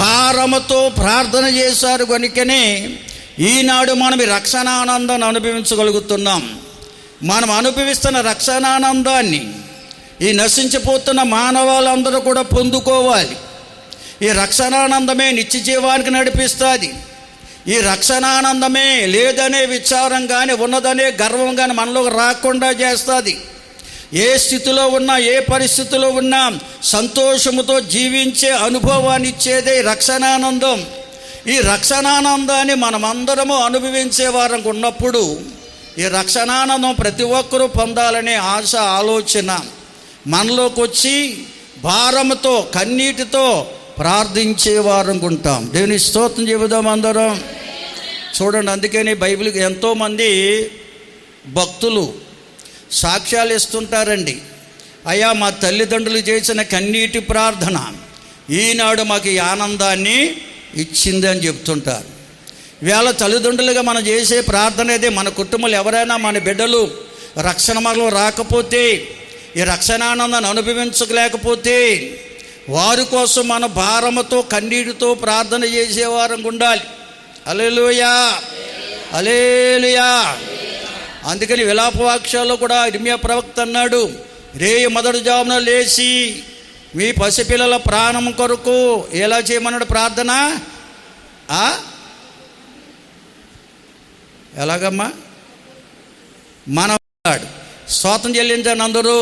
భారముతో ప్రార్థన చేశారు. కనుకనే ఈనాడు మనం ఈ రక్షణానందాన్ని అనుభవించగలుగుతున్నాం. మనం అనుభవిస్తున్న రక్షణానందాన్ని ఈ నశించిపోతున్న మానవాళ్ళందరూ కూడా పొందుకోవాలి. ఈ రక్షణానందమే నిత్య జీవానికి నడిపిస్తుంది. ఈ రక్షణానందమే లేదనే విచారం కానీ ఉన్నదనే గర్వం కానీ మనలోకి రాకుండా చేస్తుంది. ఏ స్థితిలో ఉన్నా, ఏ పరిస్థితిలో ఉన్నా సంతోషముతో జీవించే అనుభవాన్ని ఇచ్చేదే రక్షణానందం. ఈ రక్షణానందాన్ని మనమందరము అనుభవించే వారం ఉన్నప్పుడు ఈ రక్షణానందం ప్రతి ఒక్కరూ పొందాలనే ఆశ, ఆలోచన మనలోకి వచ్చి భారముతో, కన్నీటితో ప్రార్థించే వారం ఉంటాం. దేవుని స్తోత్రం చెబుదాం అందరం. చూడండి, అందుకని బైబిల్కి ఎంతోమంది భక్తులు సాక్ష్యాలు ఇస్తుంటారండి. అయ్యా, మా తల్లిదండ్రులు చేసిన కన్నీటి ప్రార్థన ఈనాడు మాకు ఈ ఆనందాన్ని ఇచ్చింది అని చెప్తుంటారు. వేళ తల్లిదండ్రులుగా మనం చేసే ప్రార్థన అయితే మన కుటుంబంలో ఎవరైనా మన బిడ్డలు రక్షణ మార్గంలో రాకపోతే, ఈ రక్షణానందాన్ని అనుభవించలేకపోతే వారి కోసం మన భారముతో, కన్నీటితో ప్రార్థన చేసేవారం ఉండాలి. హల్లెలూయా, హల్లెలూయా. అందుకని విలాపవాక్యాల్లో కూడా ఇర్మియా ప్రవక్త అన్నాడు, రేయి మొదటి జామున లేచి మీ పసిపిల్లల ప్రాణం కొరకు ఎలా చేయమన్నాడు ప్రార్థన? ఎలాగమ్మా? మనవాడు స్తోత్రం చెల్లించండి అందరూ.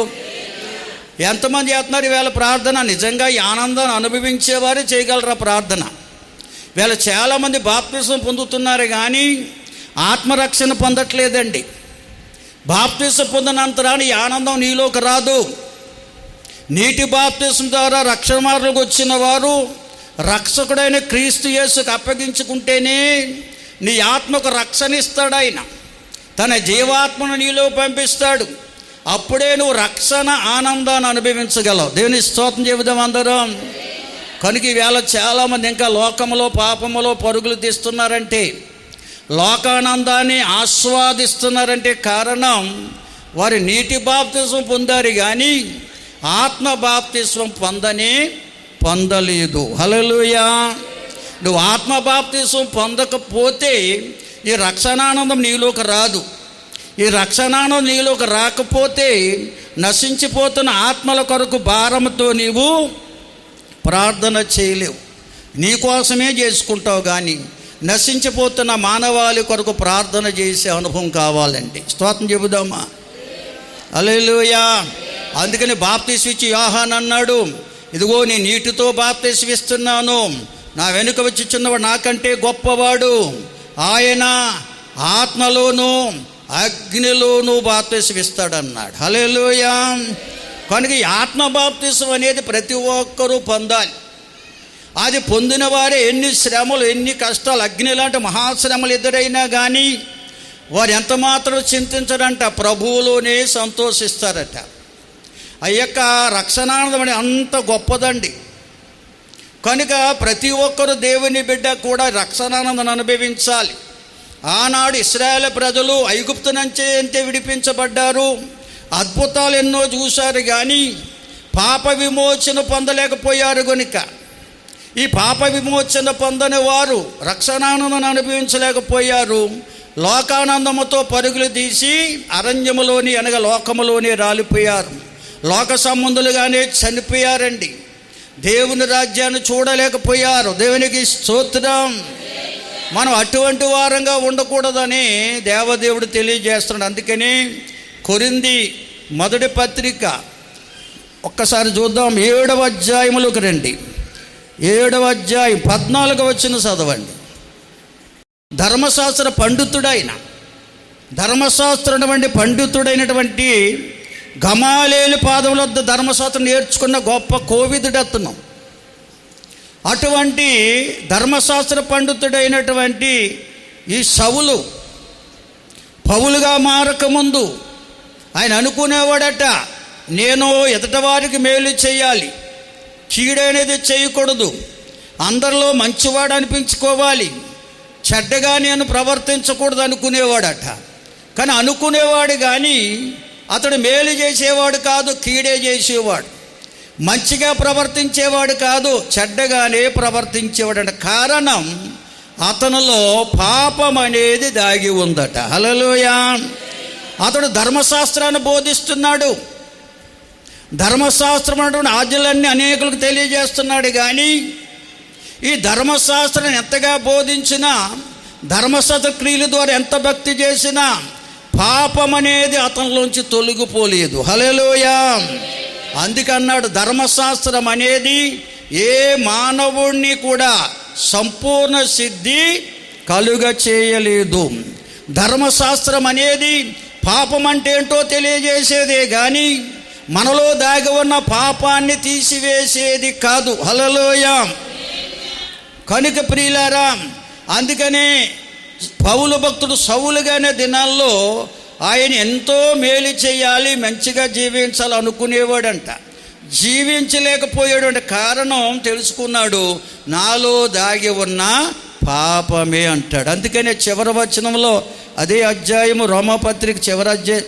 ఎంతమంది చేస్తున్నారు ఈవేళ ప్రార్థన? నిజంగా ఈ ఆనందాన్ని అనుభవించేవారే చేయగలరా ప్రార్థన? వీళ్ళ చాలామంది బాప్తిసం పొందుతున్నారు కానీ ఆత్మరక్షణ పొందట్లేదండి. బాప్తిసం పొందినంతరాని ఈ ఆనందం నీలోకి రాదు. నీటి బాప్తిసం ద్వారా రక్షణ మార్గంలోకి వచ్చిన వారు రక్షకుడైన క్రీస్తు యేసుకు అప్పగించుకుంటేనే నీ ఆత్మకు రక్షణ ఇస్తాడు. ఆయన తన జీవాత్మను నీలో పంపిస్తాడు. అప్పుడే నువ్వు రక్షణ ఆనందాన్ని అనుభవించగలవు. దేవుని స్తోత్రం చెబుదాం అందరం. కనుక ఈవేళ చాలామంది ఇంకా లోకములో, పాపములో పరుగులు తీస్తున్నారంటే, లోకానందాన్ని ఆస్వాదిస్తున్నారంటే కారణం వారి నీటి బాప్తిస్వం పొందారు కానీ ఆత్మ బాప్తిస్వం పొందలేదు. హల్లెలూయా. నువ్వు ఆత్మ బాప్తిస్వం పొందకపోతే ఈ రక్షణానందం నీలోకి రాదు. ఈ రక్షణానందం నీలోకి రాకపోతే నశించిపోతున్న ఆత్మల కొరకు భారంతో నీవు ప్రార్థన చేయలేవు. నీకోసమే చేసుకుంటావు కానీ నశించిపోతున్న మానవాళి కొరకు ప్రార్థన చేసే అనుభవం కావాలండి. స్తోత్రం చెబుదామా? హల్లెలూయా. అందుకని బాప్తిసం ఇచ్చి యోహాను అన్నాడు, ఇదిగో నేను నీటితో బాప్తిసం ఇస్తున్నాను, నా వెనుక వచ్చి చిన్నవాడు నాకంటే గొప్పవాడు, ఆయన ఆత్మలోను అగ్నిలోను బాప్తిసం ఇస్తాడన్నాడు. హల్లెలూయా. కనుక ఈ ఆత్మ బాప్తిసం అనేది ప్రతి ఒక్కరూ పొందాలి. అది పొందిన వారే ఎన్ని శ్రమలు, ఎన్ని కష్టాలు, అగ్ని లాంటి మహాశ్రమలు ఎదురైనా కానీ వారు ఎంత మాత్రం చింతించరంట, ప్రభువులోనే సంతోషిస్తారట. ఆ యొక్క రక్షణానందం అనేది అంత గొప్పదండి. కనుక ప్రతి ఒక్కరు దేవుని బిడ్డ కూడా రక్షణానందాన్ని అనుభవించాలి. ఆనాడు ఇశ్రాయేలు ప్రజలు ఐగుప్తు నుంచే ఎంతే విడిపించబడ్డారు, అద్భుతాలు ఎన్నో చూశారు కానీ పాప విమోచన పొందలేకపోయారు. కనుక ఈ పాప విమోచన పొందని వారు రక్షణానందాన్ని అనుభవించలేకపోయారు. లోకానందముతో పరుగులు తీసి అరణ్యములోని అనగా లోకములోనే రాలిపోయారు. లోక సంబంధులుగానే చనిపోయారండి. దేవుని రాజ్యాన్ని చూడలేకపోయారు. దేవునికి స్తోత్రం. మనం అటువంటి వారంగా ఉండకూడదని దేవదేవుడు తెలియజేస్తున్నాడు. అందుకని కొరింథీ మొదటి పత్రిక ఒక్కసారి చూద్దాం. 7వ అధ్యాయములోకి రండి. 7వ అధ్యాయం 14వ వచనం చదవండి. ధర్మశాస్త్ర పండితుడైనటువంటి గమాలేలు పాదముల వద్ద ధర్మశాస్త్రం నేర్చుకున్న గొప్ప కోవిదుడు అతను. అటువంటి ధర్మశాస్త్ర పండితుడైనటువంటి ఈ సౌలు పౌలుగా మారకముందు ఆయన అనుకునేవాడట, నేను ఎదుట వారికి మేలు చేయాలి, కీడనేది చేయకూడదు, అందరిలో మంచివాడు అనిపించుకోవాలి, చెడ్డగా నేను ప్రవర్తించకూడదు అనుకునేవాడట. కానీ అనుకునేవాడు కానీ అతడు మేలు చేసేవాడు కాదు, కీడే చేసేవాడు. మంచిగా ప్రవర్తించేవాడు కాదు, చెడ్డగానే ప్రవర్తించేవాడు. కారణం అతనిలో పాపం అనేది దాగి ఉందట. హల్లెలూయా. అతడు ధర్మశాస్త్రాన్ని బోధిస్తున్నాడు. ధర్మశాస్త్రం అటువంటి ఆజ్ఞలన్నీ అనేకులకు తెలియజేస్తున్నాడు. కానీ ఈ ధర్మశాస్త్రాన్ని ఎంతగా బోధించినా ధర్మశాస్త్ర క్రియల ద్వారా ఎంత భక్తి చేసినా పాపం అనేది అతనిలోంచి తొలగిపోలేదు. హల్లెలూయా. అందుకన్నాడు ధర్మశాస్త్రం అనేది ఏ మానవుణ్ణి కూడా సంపూర్ణ సిద్ధి కలుగ చేయలేదు. ధర్మశాస్త్రం అనేది పాపం అంటే ఏంటో తెలియజేసేదే కానీ మనలో దాగి ఉన్న పాపాన్ని తీసివేసేది కాదు. హల్లెలూయా. కనుక ప్రియులారా, అందుకనే పౌలు భక్తుడు సౌలుగానే దినాల్లో ఆయన ఎంతో మేలు చేయాలి, మంచిగా జీవించాలి అనుకునేవాడంట. జీవించలేకపోయాడు అంటే కారణం తెలుసుకున్నాడు, నాలో దాగి ఉన్న పాపమే అంటాడు. అందుకనే చివరి వచనంలో అదే అధ్యాయము రోమపత్రిక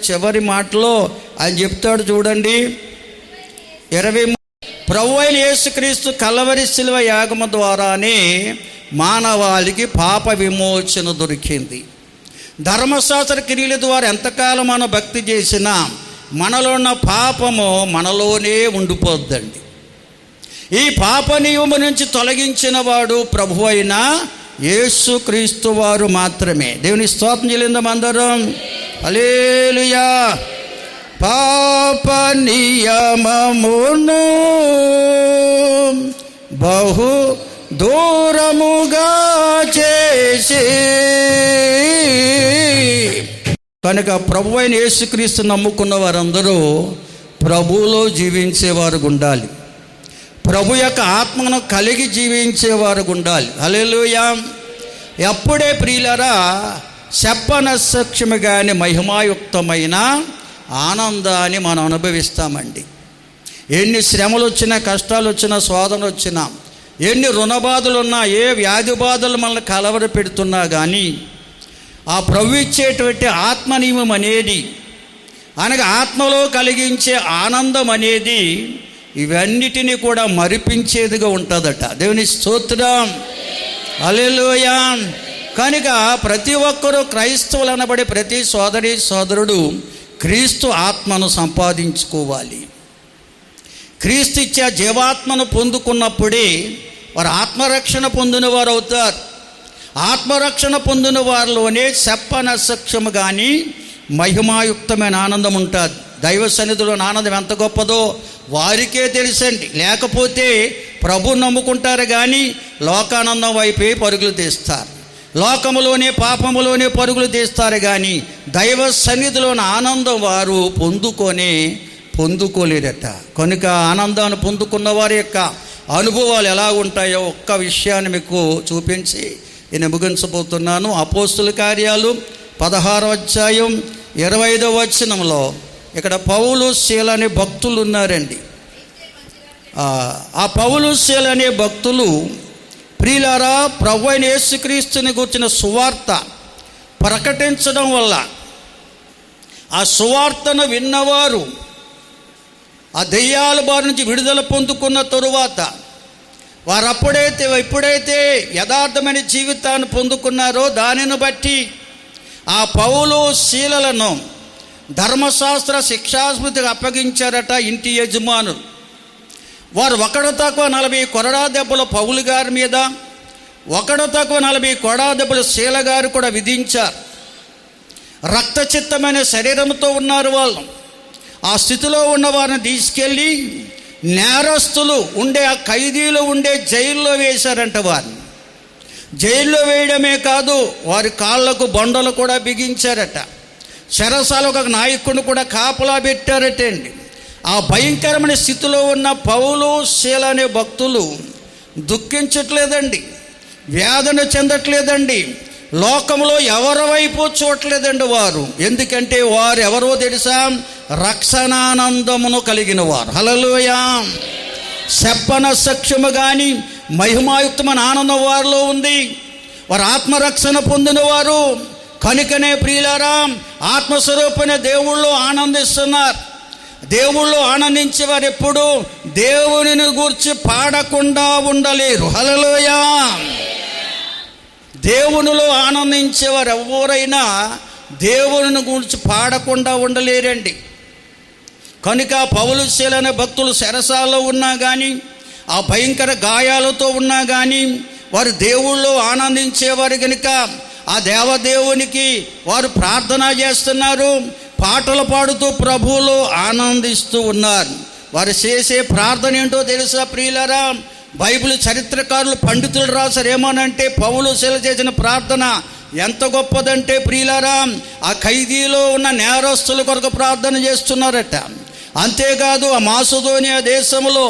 చివరి మాటలో ఆయన చెప్తాడు చూడండి, 23, ప్రభువైన యేసుక్రీస్తు కల్వరి శిలువ యాగము ద్వారానే మానవాళికి పాప విమోచన దొరికింది. ధర్మశాస్త్ర క్రియల ద్వారా ఎంతకాలం మనం భక్తి చేసినా మనలో ఉన్న పాపము మనలోనే ఉండిపోద్దండి. ఈ పాప నియమము నుంచి తొలగించిన వాడు ప్రభు అయిన యేసుక్రీస్తు వారు మాత్రమే. దేవుని స్తోత్రం చెల్లిందాం అందరం. హల్లెలూయా. పాప నియమమును బహు దూరముగా చేసి కనుక ప్రభు అయిన యేసుక్రీస్తు నమ్ముకున్న వారందరూ ప్రభువులో జీవించేవారు ఉండాలి. ప్రభు యొక్క ఆత్మను కలిగి జీవించేవారు ఉండాలి. హల్లెలూయా. ఎప్పుడే ప్రియులారా చెప్పనసఖ్యముగాని మహిమాయుక్తమైన ఆనందాన్ని మనం అనుభవిస్తామండి. ఎన్ని శ్రమలు వచ్చినా, కష్టాలు వచ్చినా, శోధనలు వచ్చినా, ఎన్ని రుణబాధలు ఉన్నా, ఏ వ్యాధి బాధలు మనల్ని కలవర పెడుతున్నా కానీ ఆ ప్రభు ఇచ్చేటువంటి ఆత్మ నియమం అనేది, అనగా ఆత్మలో కలిగించే ఆనందం అనేది ఇవన్నిటినీ కూడా మరిపించేదిగా ఉంటుందట. దేవుని స్తోత్రం. హల్లెలూయా. కనుక ప్రతి ఒక్కరూ క్రైస్తవులు అనబడే ప్రతి సోదరి సోదరుడు క్రీస్తు ఆత్మను సంపాదించుకోవాలి. క్రీస్తు ఇచ్చే జీవాత్మను పొందుకున్నప్పుడే వారు ఆత్మరక్షణ పొందిన వారు అవుతారు. ఆత్మరక్షణ పొందిన వారిలోనే చెప్పనసఖ్యము కానీ మహిమాయుక్తమైన ఆనందం ఉంటుంది. దైవ సన్నిధిలోని ఆనందం ఎంత గొప్పదో వారికే తెలుసండి. లేకపోతే ప్రభు నమ్ముకుంటారు కానీ లోకానందం వైపే పరుగులు తీస్తారు, లోకములోనే పాపములోనే పరుగులు తీస్తారు కానీ దైవ సన్నిధిలోని ఆనందం వారు పొందుకోలేరట. కనుక ఆనందాన్ని పొందుకున్న వారి యొక్క అనుభవాలు ఎలా ఉంటాయో ఒక్క విషయాన్ని మీకు చూపించి నేను ముగించబోతున్నాను. అపోస్తుల కార్యాలు 16వ అధ్యాయం 25వ వచనంలో ఇక్కడ పౌలు శీల అనే భక్తులు ఉన్నారండి. ఆ పౌలు శీల అనే భక్తులు ప్రియులారా ప్రభువైన యేసుక్రీస్తుని గురించిన సువార్త ప్రకటించడం వల్ల ఆ సువార్తను విన్నవారు ఆ దెయ్యాల బారి నుంచి విడుదల పొందుకున్న తరువాత వారు ఎప్పుడైతే యథార్థమైన జీవితాన్ని పొందుకున్నారో దానిని బట్టి ఆ పౌలు శీలలను ధర్మశాస్త్ర శిక్షాస్మృతికి అప్పగించారట ఇంటి యజమానులు. వారు ఒకడు తక్కువ 40 కొరడా దెబ్బలు పౌలు గారి మీద, ఒకడు తక్కువ 40 కొరడా దెబ్బలు శీల గారు కూడా విధించారు. రక్తచిత్తమైన శరీరంతో ఉన్నారు వాళ్ళు. ఆ స్థితిలో ఉన్న వారిని తీసుకెళ్ళి నేరస్తులు ఉండే, ఆ ఖైదీలు ఉండే జైల్లో వేశారంట. వారిని జైల్లో వేయడమే కాదు, వారి కాళ్లకు బండలు కూడా బిగించారట. చెరసాలకు ఒక నాయకుడిని కూడా కాపలా పెట్టారటండి. ఆ భయంకరమైన స్థితిలో ఉన్న పౌలు శీల అనే భక్తులు దుఃఖించట్లేదండి, వేదన చెందట్లేదండి, లోకంలో ఎవరి వైపు చూడట్లేదండి వారు. ఎందుకంటే వారు ఎవరో తెలుసా? రక్షణానందమును కలిగిన వారు. హల్లెలూయా. చెప్పనసఖ్యము కానీ మహిమాయుక్తమైన ఆనందం వారిలో ఉంది. వారు ఆత్మరక్షణ పొందినవారు. కనుకనే ప్రియులారా ఆత్మస్వరూపమైన దేవుళ్ళో ఆనందిస్తున్నారు. దేవుళ్ళో ఆనందించేవారు ఎప్పుడు దేవునిని గూర్చి పాడకుండా ఉండలేరు. హల్లెలూయా. దేవునిలో ఆనందించేవారు ఎవరైనా దేవుని గురించి పాడకుండా ఉండలేరండి. కనుక పౌలు శీల అనే భక్తులు చెరసాలలో ఉన్నా కానీ, ఆ భయంకర గాయాలతో ఉన్నా కానీ వారు దేవుళ్ళో ఆనందించేవారు. కనుక ఆ దేవదేవునికి వారు ప్రార్థన చేస్తున్నారు, పాటలు పాడుతూ ప్రభువులో ఆనందిస్తూ ఉన్నారు. వారు చేసే ప్రార్థన ఏంటో తెలుసా ప్రియులారా? బైబిల్ చరిత్రకారులు పండితులు రాశారు ఏమనంటే, పౌలు శీల చేసిన ప్రార్థన ఎంత గొప్పదంటే ప్రియులారా, ఆ ఖైదీలో ఉన్న నేరస్తుల కొరకు ప్రార్థన చేస్తున్నారట. అంతేకాదు ఆ మాసిదోనియా దేశంలో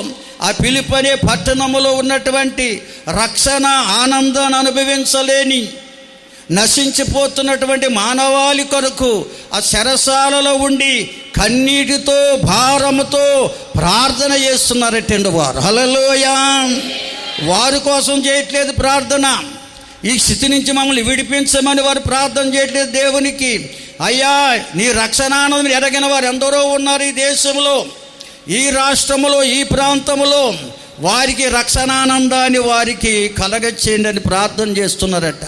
ఆ ఫిలిప్పి అనే పట్టణంలో ఉన్నటువంటి రక్షణ ఆనందాన్ని అనుభవించలేని నశించిపోతున్నటువంటి మానవాళి కొరకు ఆ చెరసాలలో ఉండి కన్నీటితో భారముతో ప్రార్థన చేస్తున్నారటండి వారు. హల్లెలూయా! వారి కోసం చేయట్లేదు ప్రార్థన, ఈ స్థితి నుంచి మమ్మల్ని విడిపించమని వారు ప్రార్థన చేయట్లేదు దేవునికి. అయ్యా, నీ రక్షణానందం ఎరగిన వారు ఎందరో ఉన్నారు ఈ దేశంలో, ఈ రాష్ట్రంలో, ఈ ప్రాంతంలో. వారికి రక్షణానందాన్ని వారికి కలగచేయండి అని ప్రార్థన చేస్తున్నారట.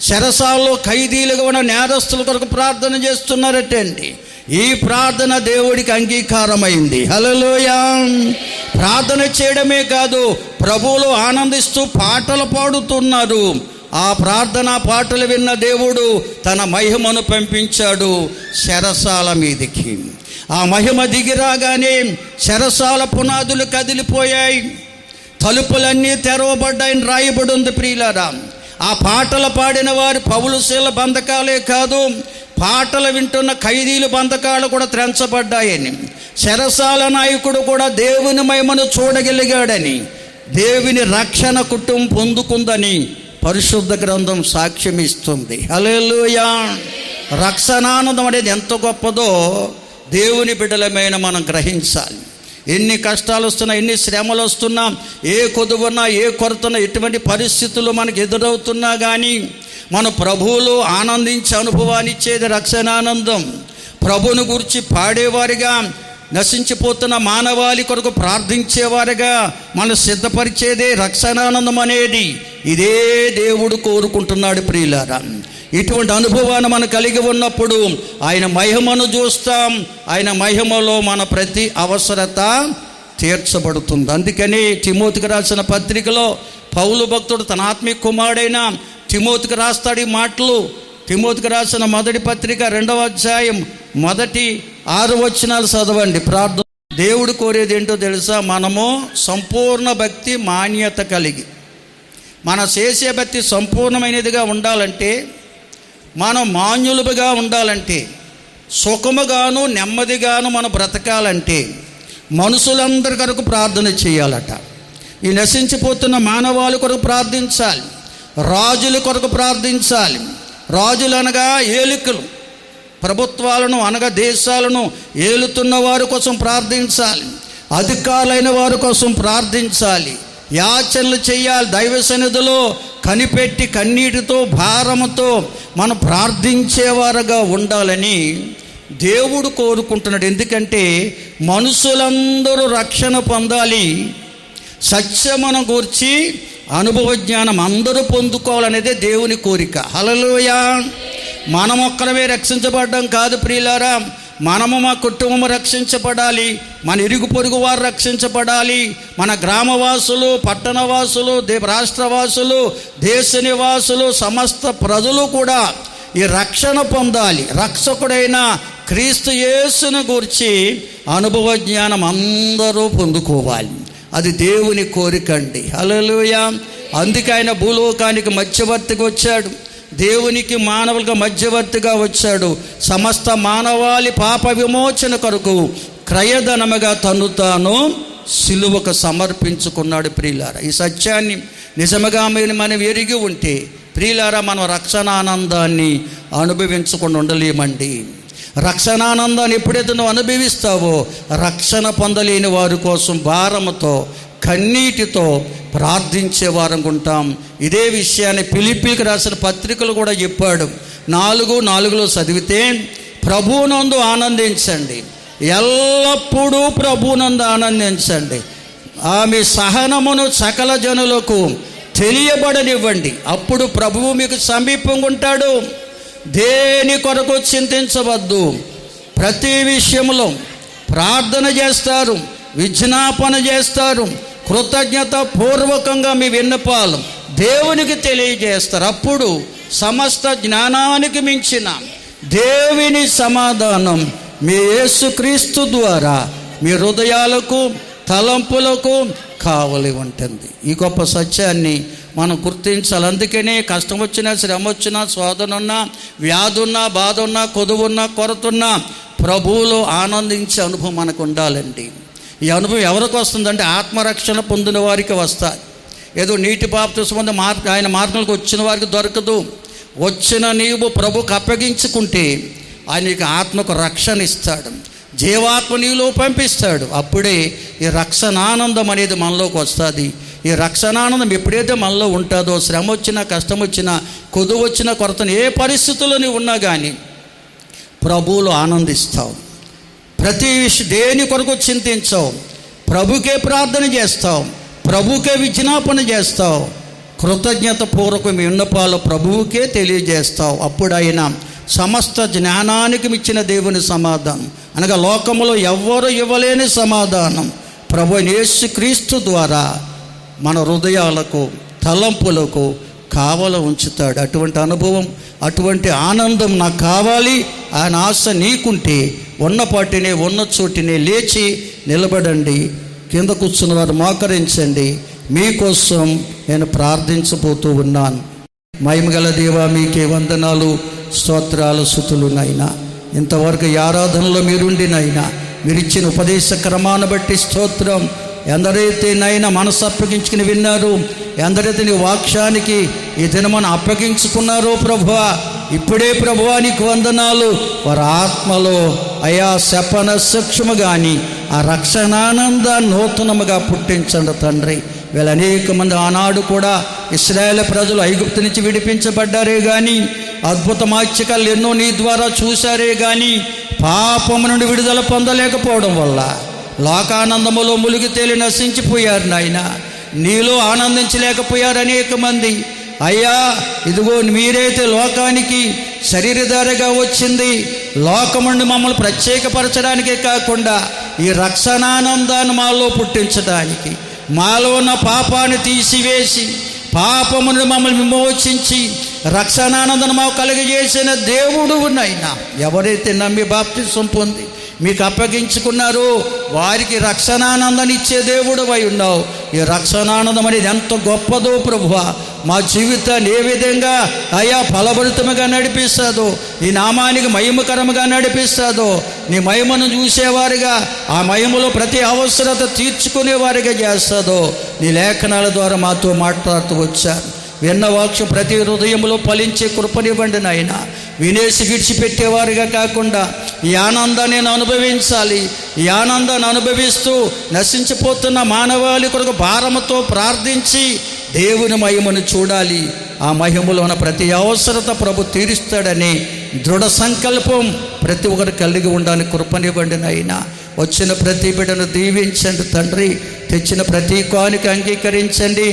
చెరసాల్లో ఖైదీలుగా ఉన్న నేరస్తుల కొరకు ప్రార్థన చేస్తున్నారటండి. ఈ ప్రార్థన దేవుడికి అంగీకారమైంది. హల్లెలూయా! ప్రార్థన చేయడమే కాదు, ప్రభువులో ఆనందిస్తూ పాటలు పాడుతున్నారు. ఆ ప్రార్థనా పాటలు విన్న దేవుడు తన మహిమను పంపించాడు చెరసాల మీదికి. ఆ మహిమ దిగిరాగానే చెరసాల పునాదులు కదిలిపోయాయి, తలుపులన్నీ తెరవబడ్డాయని రాయబడి ఉంది ప్రియులారా. ఆ పాటలు పాడిన వారు పౌలు శీల బంధకాలే కాదు, పాటలు వింటున్న ఖైదీలు బంధకాలు కూడా త్రెంచబడ్డాయని, చెరసాల నాయకుడు కూడా దేవుని మహిమను చూడగలిగాడని, దేవుని రక్షణ కుటుంబం పొందుకుందని పరిశుద్ధ గ్రంథం సాక్ష్యం ఇస్తుంది. హల్లెలూయా! రక్షణానందం అనేది ఎంత గొప్పదో దేవుని బిడ్డలమైన మనం గ్రహించాలి. ఎన్ని కష్టాలు వస్తున్నా, ఎన్ని శ్రమలు వస్తున్నా, ఏ కొదువున్నా, ఏ కొరతన్నా, ఎటువంటి పరిస్థితులు మనకు ఎదురవుతున్నా కానీ మన ప్రభువులో ఆనందించే అనుభవాన్ని ఇచ్చేది రక్షణానందం. ప్రభువుని గురించి పాడేవారిగా, నశించిపోతున్న మానవాళి కొరకు ప్రార్థించేవారుగా మనం సిద్ధపరిచేదే రక్షణానందం అనేది. ఇదే దేవుడు కోరుకుంటున్నాడు ప్రియులారా. ఇటువంటి అనుభవాన్ని మనం కలిగి ఉన్నప్పుడు ఆయన మహిమను చూస్తాం, ఆయన మహిమలో మన ప్రతి అవసరత తీర్చబడుతుంది. అందుకని తిమోతికి రాసిన పత్రికలో పౌలు భక్తుడు తన ఆత్మీయ కుమారుడైన తిమోతికి రాస్తాడు ఈ మాటలు. తిమోతికి రాసిన మొదటి పత్రిక 2వ అధ్యాయం మొదటి 6 వచనాలు చదవండి. ప్రార్థన. దేవుడు కోరేది ఏంటో తెలుసా? మనము సంపూర్ణ భక్తి మాన్యత కలిగి, మన చేసే భక్తి సంపూర్ణమైనదిగా ఉండాలంటే, మనం మాన్యులుగా ఉండాలంటే, సుఖముగాను నెమ్మదిగాను మనం బ్రతకాలంటే మనుషులందరి కొరకు ప్రార్థన చేయాలట. ఈ నశించిపోతున్న మానవాళి కొరకు ప్రార్థించాలి, రాజుల కొరకు ప్రార్థించాలి. రాజులు అనగా ఏలికలు, ప్రభుత్వాలను అనగా దేశాలను ఏలుతున్న వారి కోసం ప్రార్థించాలి, అధికారులైన వారి కోసం ప్రార్థించాలి, యాచనలు చేయాలి. దైవ సన్నిధిలో కనిపెట్టి కన్నీటితో భారముతో మనం ప్రార్థించేవారుగా ఉండాలని దేవుడు కోరుకుంటున్నాడు. ఎందుకంటే మనుషులందరూ రక్షణ పొందాలి, సత్యమును గూర్చి అనుభవ జ్ఞానం అందరూ పొందుకోవాలనేదే దేవుని కోరిక. హల్లెలూయా! మనం ఒక్కరమే రక్షించబడ్డం కాదు ప్రియులారా, మనము మా కుటుంబం రక్షించబడాలి, మన ఇరుగు పొరుగు వారు రక్షించబడాలి, మన గ్రామవాసులు, పట్టణవాసులు, రాష్ట్రవాసులు, దేశ నివాసులు, సమస్త ప్రజలు కూడా ఈ రక్షణ పొందాలి. రక్షకుడైన క్రీస్తు యేసును గూర్చి అనుభవ జ్ఞానం అందరూ పొందుకోవాలి. అది దేవుని కోరిక అండి. హల్లెలూయా! అందుకే ఆయన భూలోకానికి మధ్యవర్తిగా వచ్చాడు, దేవునికి మానవులుగా మధ్యవర్తిగా వచ్చాడు. సమస్త మానవాళి పాప విమోచన కొరకు క్రయధనముగా తను తాను సిలువకు సమర్పించుకున్నాడు. ప్రియులారా, ఈ సత్యాన్ని నిజముగా మనం ఎరిగి ఉంటే ప్రియులారా, మనం రక్షణానందాన్ని అనుభవించకుండా ఉండలేమండి. రక్షణానందాన్ని ఎప్పుడైతే నువ్వు అనుభవిస్తావో రక్షణ పొందలేని వారి కోసం భారముతో కన్నీటితో ప్రార్థించే వారం ఉంటాం. ఇదే విషయాన్ని ఫిలిప్పీకి రాసిన పత్రికలు కూడా చెప్పాడు. 4:4 చదివితే, ప్రభువునందు ఆనందించండి, ఎల్లప్పుడూ ప్రభువునందు ఆనందించండి, ఆమె సహనమును సకల జనులకు తెలియబడనివ్వండి, అప్పుడు ప్రభువు మీకు సమీపంగా ఉంటాడు. దేని కొరకు చింతించవద్దు, ప్రతి విషయంలో ప్రార్థన చేస్తారు, విజ్ఞాపన చేస్తారు, కృతజ్ఞత పూర్వకంగా మీ విన్నపాలు దేవునికి తెలియజేస్తారు. అప్పుడు సమస్త జ్ఞానానికి మించిన దేవుని సమాధానం మీ యేసుక్రీస్తు ద్వారా మీ హృదయాలకు తలంపులకు కావలి ఉంటుంది. ఈ గొప్ప సత్యాన్ని మనం గుర్తించాలి. అందుకనే కష్టం వచ్చినా, శ్రమ వచ్చినా, శోధన ఉన్నా, వ్యాధి ఉన్నా, బాధ ఉన్నా, కొదువున్నా, కొరతున్నా ప్రభువులో ఆనందించే అనుభవం మనకు ఉండాలండి. ఈ అనుభవం ఎవరికి వస్తుందంటే ఆత్మరక్షణ పొందిన వారికి వస్తుంది. ఏదో నీటి బాప్తిస్మం ఆయన మార్గంలోకి వచ్చిన వారికి దొరకదు. వచ్చిన నీవు ప్రభుకు అప్పగించుకుంటే ఆయన నీకు ఆత్మకు రక్షణ ఇస్తాడు, జీవాత్మ నీలో పంపిస్తాడు. అప్పుడే ఈ రక్షణానందం అనేది మనలోకి వస్తుంది. ఈ రక్షణానందం ఎప్పుడైతే మనలో ఉంటుందో, శ్రమ వచ్చినా, కష్టం వచ్చినా, కొదువు వచ్చినా, కొరతను ఏ పరిస్థితుల్లో నీవు ఉన్నా కానీ ప్రభువులో ఆనందిస్తావు. ప్రతి దేని కొరకు చింతించావు, ప్రభుకే ప్రార్థన చేస్తావు, ప్రభుకే విజ్ఞాపన చేస్తావు, కృతజ్ఞత పూర్వకం విన్నపాలు ప్రభువుకే తెలియజేస్తావు. అప్పుడు ఆయన సమస్త జ్ఞానానికి మించిన దేవుని సమాధానం, అనగా లోకములో ఎవ్వరూ ఇవ్వలేని సమాధానం ప్రభు యేసుక్రీస్తు ద్వారా మన హృదయాలకు తలంపులకు కావల ఉంచుతాడు. అటువంటి అనుభవం, అటువంటి ఆనందం నాకు కావాలి ఆయన ఆశ నీకుంటే ఉన్నపాటినే ఉన్న చోటినే లేచి నిలబడండి. కింద కూర్చున్న వారు మోకరించండి. మీకోసం నేను ప్రార్థించబోతూ ఉన్నాను. మహిమగల దేవా, మీకే వందనాలు, స్తోత్రాలు, స్తుతులు నాయనా. ఇంతవరకు ఈ ఆరాధనలో మీరుండినైనా మీరు ఇచ్చిన ఉపదేశ క్రమాన్ని బట్టి స్తోత్రం. ఎందరైతే నైనా మనసు అప్పగించుకుని విన్నారు, ఎందరైతే నీ వాక్యానికి ఈ దినమును అప్పగించుకున్నారో ప్రభువా, ఇప్పుడే ప్రభువా నీకు వందనాలు. వారి ఆత్మలో అయా శపన సూక్ష్మ కానీ ఆ రక్షణానందాన్ని నూతనముగా పుట్టించండి తండ్రి. వీళ్ళు అనేక మంది ఆనాడు కూడా ఇశ్రాయేలు ప్రజలు ఐగుప్తు నుంచి విడిపించబడ్డారే కానీ, అద్భుతమాత్యకాలు ఎన్నో నీ ద్వారా చూశారే కానీ పాపము నుండి విడుదల పొందలేకపోవడం వల్ల లోకానందములో మునిగి తేలి నశించిపోయారు నాయన. నీలో ఆనందించలేకపోయారు అనేక మంది. అయ్యా, ఇదిగో మీరైతే లోకానికి శరీరధారిగా వచ్చింది, లోకముండి మమ్మల్ని ప్రత్యేకపరచడానికే కాకుండా ఈ రక్షణానందాన్ని మాలో పుట్టించడానికి, మాలో ఉన్న పాపాన్ని తీసివేసి పాపము నుండి మమ్మల్ని విమోచించి రక్షణానందం మాకు కలిగజేసిన దేవుడు నాయనా. ఎవరైతే నమ్మి బాప్తిసం పొంది మీకు అప్పగించుకున్నారో వారికి రక్షణానందాన్ని ఇచ్చే దేవుడు అయి ఉన్నావు. ఈ రక్షణానందం అనేది ఎంత గొప్పదో ప్రభువా, మా జీవితాన్ని ఏ విధంగా అయా ఫలభరితముగా నడిపిస్తుందో, ఈ నామానికి మహిమకరముగా నడిపిస్తుందో, నీ మహిమను చూసేవారిగా ఆ మహిమలో ప్రతి అవసరత తీర్చుకునేవారిగా చేస్తుందో నీ లేఖనాల ద్వారా మాతో మాట్లాడుతూ వచ్చారు. విన్న వాక్యం ప్రతి హృదయంలో ఫలించే కృపనివ్వండి నాయన. వినేసి విడిచిపెట్టేవారుగా కాకుండా ఈ ఆనందాన్ని నేను అనుభవించాలి. ఈ ఆనందాన్ని అనుభవిస్తూ నశించిపోతున్న మానవాళి కొరకు భారముతో ప్రార్థించి దేవుని మహిమను చూడాలి. ఆ మహిమలో ఉన్న ప్రతి అవసరత ప్రభు తీరుస్తాడని దృఢ సంకల్పం ప్రతి ఒక్కరు కలిగి ఉండడానికి కృపనివ్వండి నాయన. వచ్చిన ప్రతి బిడ్డను దీవించండి తండ్రి. తెచ్చిన ప్రతి కానుక అంగీకరించండి.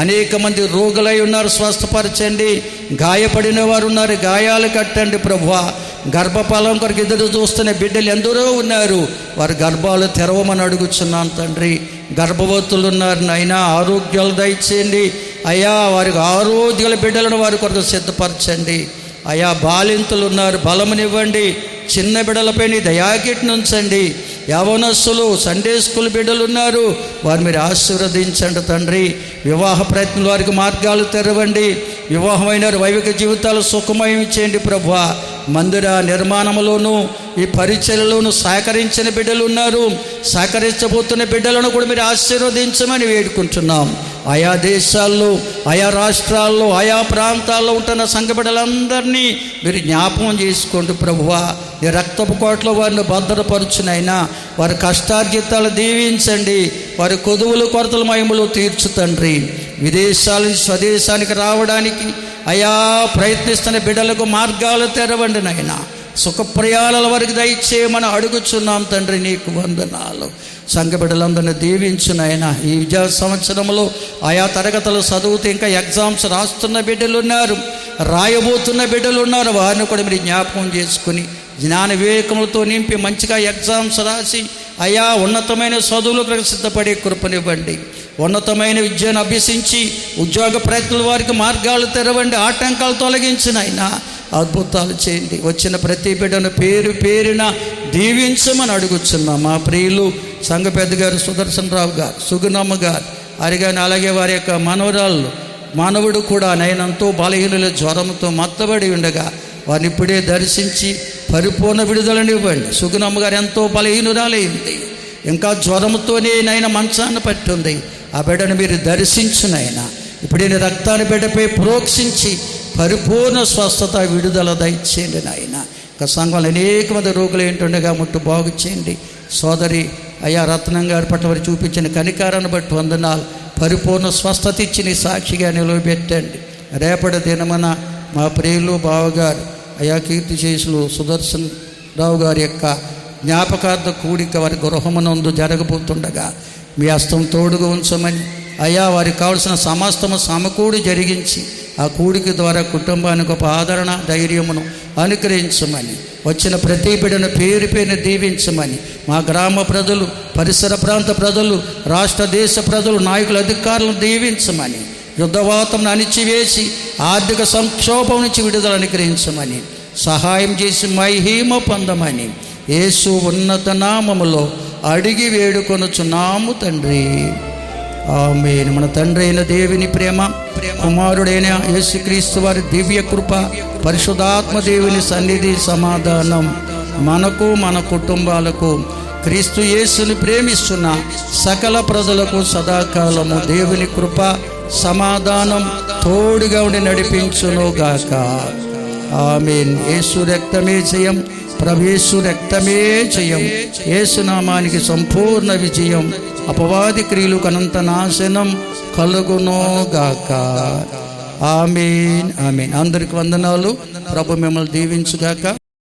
అనేక మంది రోగులై ఉన్నారు, స్వస్థపరచండి. గాయపడిన వారు ఉన్నారు, గాయాలు కట్టండి ప్రభువా. గర్భఫలం కొరకు ఎదురు చూస్తున్న బిడ్డలు ఎందరో ఉన్నారు, వారి గర్భాలు తెరవమని అడుగుచున్నాను తండ్రి. గర్భవతులు ఉన్నారు నాయనా, ఆరోగ్యాలు దయచేయండి అయ్యా. వారికి ఆరోగ్యాల బిడ్డలను వారి కొరకు సిద్ధపరచండి అయ్యా. బాలింతలు ఉన్నారు, బలమునివ్వండి. చిన్న బిడ్డలపై నీ దయాకిట్ని ఉంచండి. యవనస్సులు, సండే స్కూల్ బిడ్డలు ఉన్నారు, వారు మీరు ఆశీర్వదించండి తండ్రి. వివాహ ప్రయత్నం వారికి మార్గాలు తెరవండి. వివాహమైన వైవిక జీవితాలు సుఖమయం చేయండి ప్రభువా. మందిర నిర్మాణంలోనూ ఈ పరిచయలోనూ సహకరించిన బిడ్డలు ఉన్నారు, సహకరించబోతున్న బిడ్డలను కూడా మీరు ఆశీర్వదించమని వేడుకుంటున్నాం. ఆయా దేశాల్లో, ఆయా రాష్ట్రాల్లో, ఆయా ప్రాంతాల్లో ఉంటున్న సంఘ బిడ్డలందరినీ మీరు జ్ఞాపకం చేసుకోండి ప్రభువా. ఈ రక్తపు కోటలో వారిని భద్రపరచునైనా వారి కష్టార్జితాలు దీవించండి. వారి కొదువులు కొరతల మహిమలు తీర్చు తండ్రి. విదేశాల నుంచి స్వదేశానికి రావడానికి అయా ప్రయత్నిస్తున్న బిడ్డలకు మార్గాలు తెరవండి నాయనా. సుఖప్రయాల వరకు దయచేయమని అడుగుచున్నాం తండ్రి. నీకు వందనాలు. సంఘ బిడ్డలందరినీ దీవించునైనా. ఈ విద్యా సంవత్సరంలో ఆయా తరగతులు చదువుతూ ఇంకా ఎగ్జామ్స్ రాస్తున్న బిడ్డలు ఉన్నారు, రాయబోతున్న బిడ్డలు ఉన్నారు. వారిని కూడా మీరు జ్ఞాపకం చేసుకుని జ్ఞాన వివేకములతో నింపి మంచిగా ఎగ్జామ్స్ రాసి అయా ఉన్నతమైన చదువులకు సిద్ధపడే కృపనివ్వండి. ఉన్నతమైన విద్యను అభ్యసించి ఉద్యోగ ప్రయత్నాల వారికి మార్గాలు తెరవండి. ఆటంకాలు తొలగించిన ఆయన అద్భుతాలు చేయండి. వచ్చిన ప్రతి బిడ్డను పేరు పేరున దీవించమని అడుగుచున్నాం. మా ప్రియులు సంఘ పెద్ద గారు సుదర్శన్ రావు గారు, సుగుణమ్మ గారు అరిగాని, అలాగే వారి యొక్క మనవరాళ్ళు మానవుడు కూడా నయనంతో బలహీనుల జ్వరంతో మత్తబడి ఉండగా వారిని ఇప్పుడే దర్శించి పరిపూర్ణ విడుదలనివ్వండి. సుగుణమ్మ గారు ఎంతో బలహీనురాలైంది, ఇంకా జ్వరంతోనే నైనా మంచాన్ని పట్టుంది. ఆ బిడ్డను మీరు దర్శించునైనా ఇప్పుడు నేను రక్తాన్ని బిడ్డపై ప్రోక్షించి పరిపూర్ణ స్వస్థత విడుదల దయచేయండి నాయన. ఇంకా సంఘంలో అనేక మంది రోగులు ఏంటుండగా ముట్టు బాగు చేయండి. సోదరి అయ్యా రత్నం గారి పట్ల వారు చూపించిన కనికారాన్ని బట్టి వందనాలు. పరిపూర్ణ స్వస్థత ఇచ్చి నీ సాక్షిగా నిలవబెట్టండి. రేపటి దినమన మా ప్రియులు బావగారు అయ్యా కీర్తిశేషులు సుదర్శన్ రావు గారి యొక్క జ్ఞాపకార్థ కూడిక వారి గృహమునందు జరగబోతుండగా మీ హస్తం తోడుగా ఉంచమని, అయ్యా వారికి కావలసిన సమస్తము సమకూడి జరిగించి ఆ కూడిక ద్వారా కుటుంబానికి ఒక ఆదరణ ధైర్యమును అనుగ్రహించమని, వచ్చిన ప్రతి బిడ్డను పేరు పేరును దీవించమని, మా గ్రామ ప్రజలు, పరిసర ప్రాంత ప్రజలు, రాష్ట్ర దేశ ప్రజలు, నాయకులు, అధికారులను దీవించమని, యుద్ధవాతం అణిచివేసి ఆర్థిక సంక్షోభం నుంచి విడుదల అనుగ్రహించమని, సహాయం చేసి మహిమ పొందమని యేసు ఉన్నత నామములో అడిగి వేడుకొనుచున్నాము తండ్రి, ఆమేన్. మన తండ్రి అయిన దేవుని ప్రేమ, కుమారుడైన యేసుక్రీస్తు వారి దివ్య కృప, పరిశుద్ధాత్మ దేవుని సన్నిధి, సమాధానం మనకు మన కుటుంబాలకు, క్రీస్తు యేసుని ప్రేమిస్తున్న సకల ప్రజలకు సదాకాలము దేవుని కృప సమాధానం తోడుగా ఉండి నడిపించునుగాక. ఆమేన్. యేసు రక్తమే జయం, ప్రభు రక్తమే జయం. యేసునామానికి సంపూర్ణ విజయం. అపవాది క్రియలకు అనంత నాశనం కలుగునోగాక. ఆమేన్, ఆమేన్. అందరికి వందనాలు. ప్రభు మిమ్మల్ని దీవించుగాక.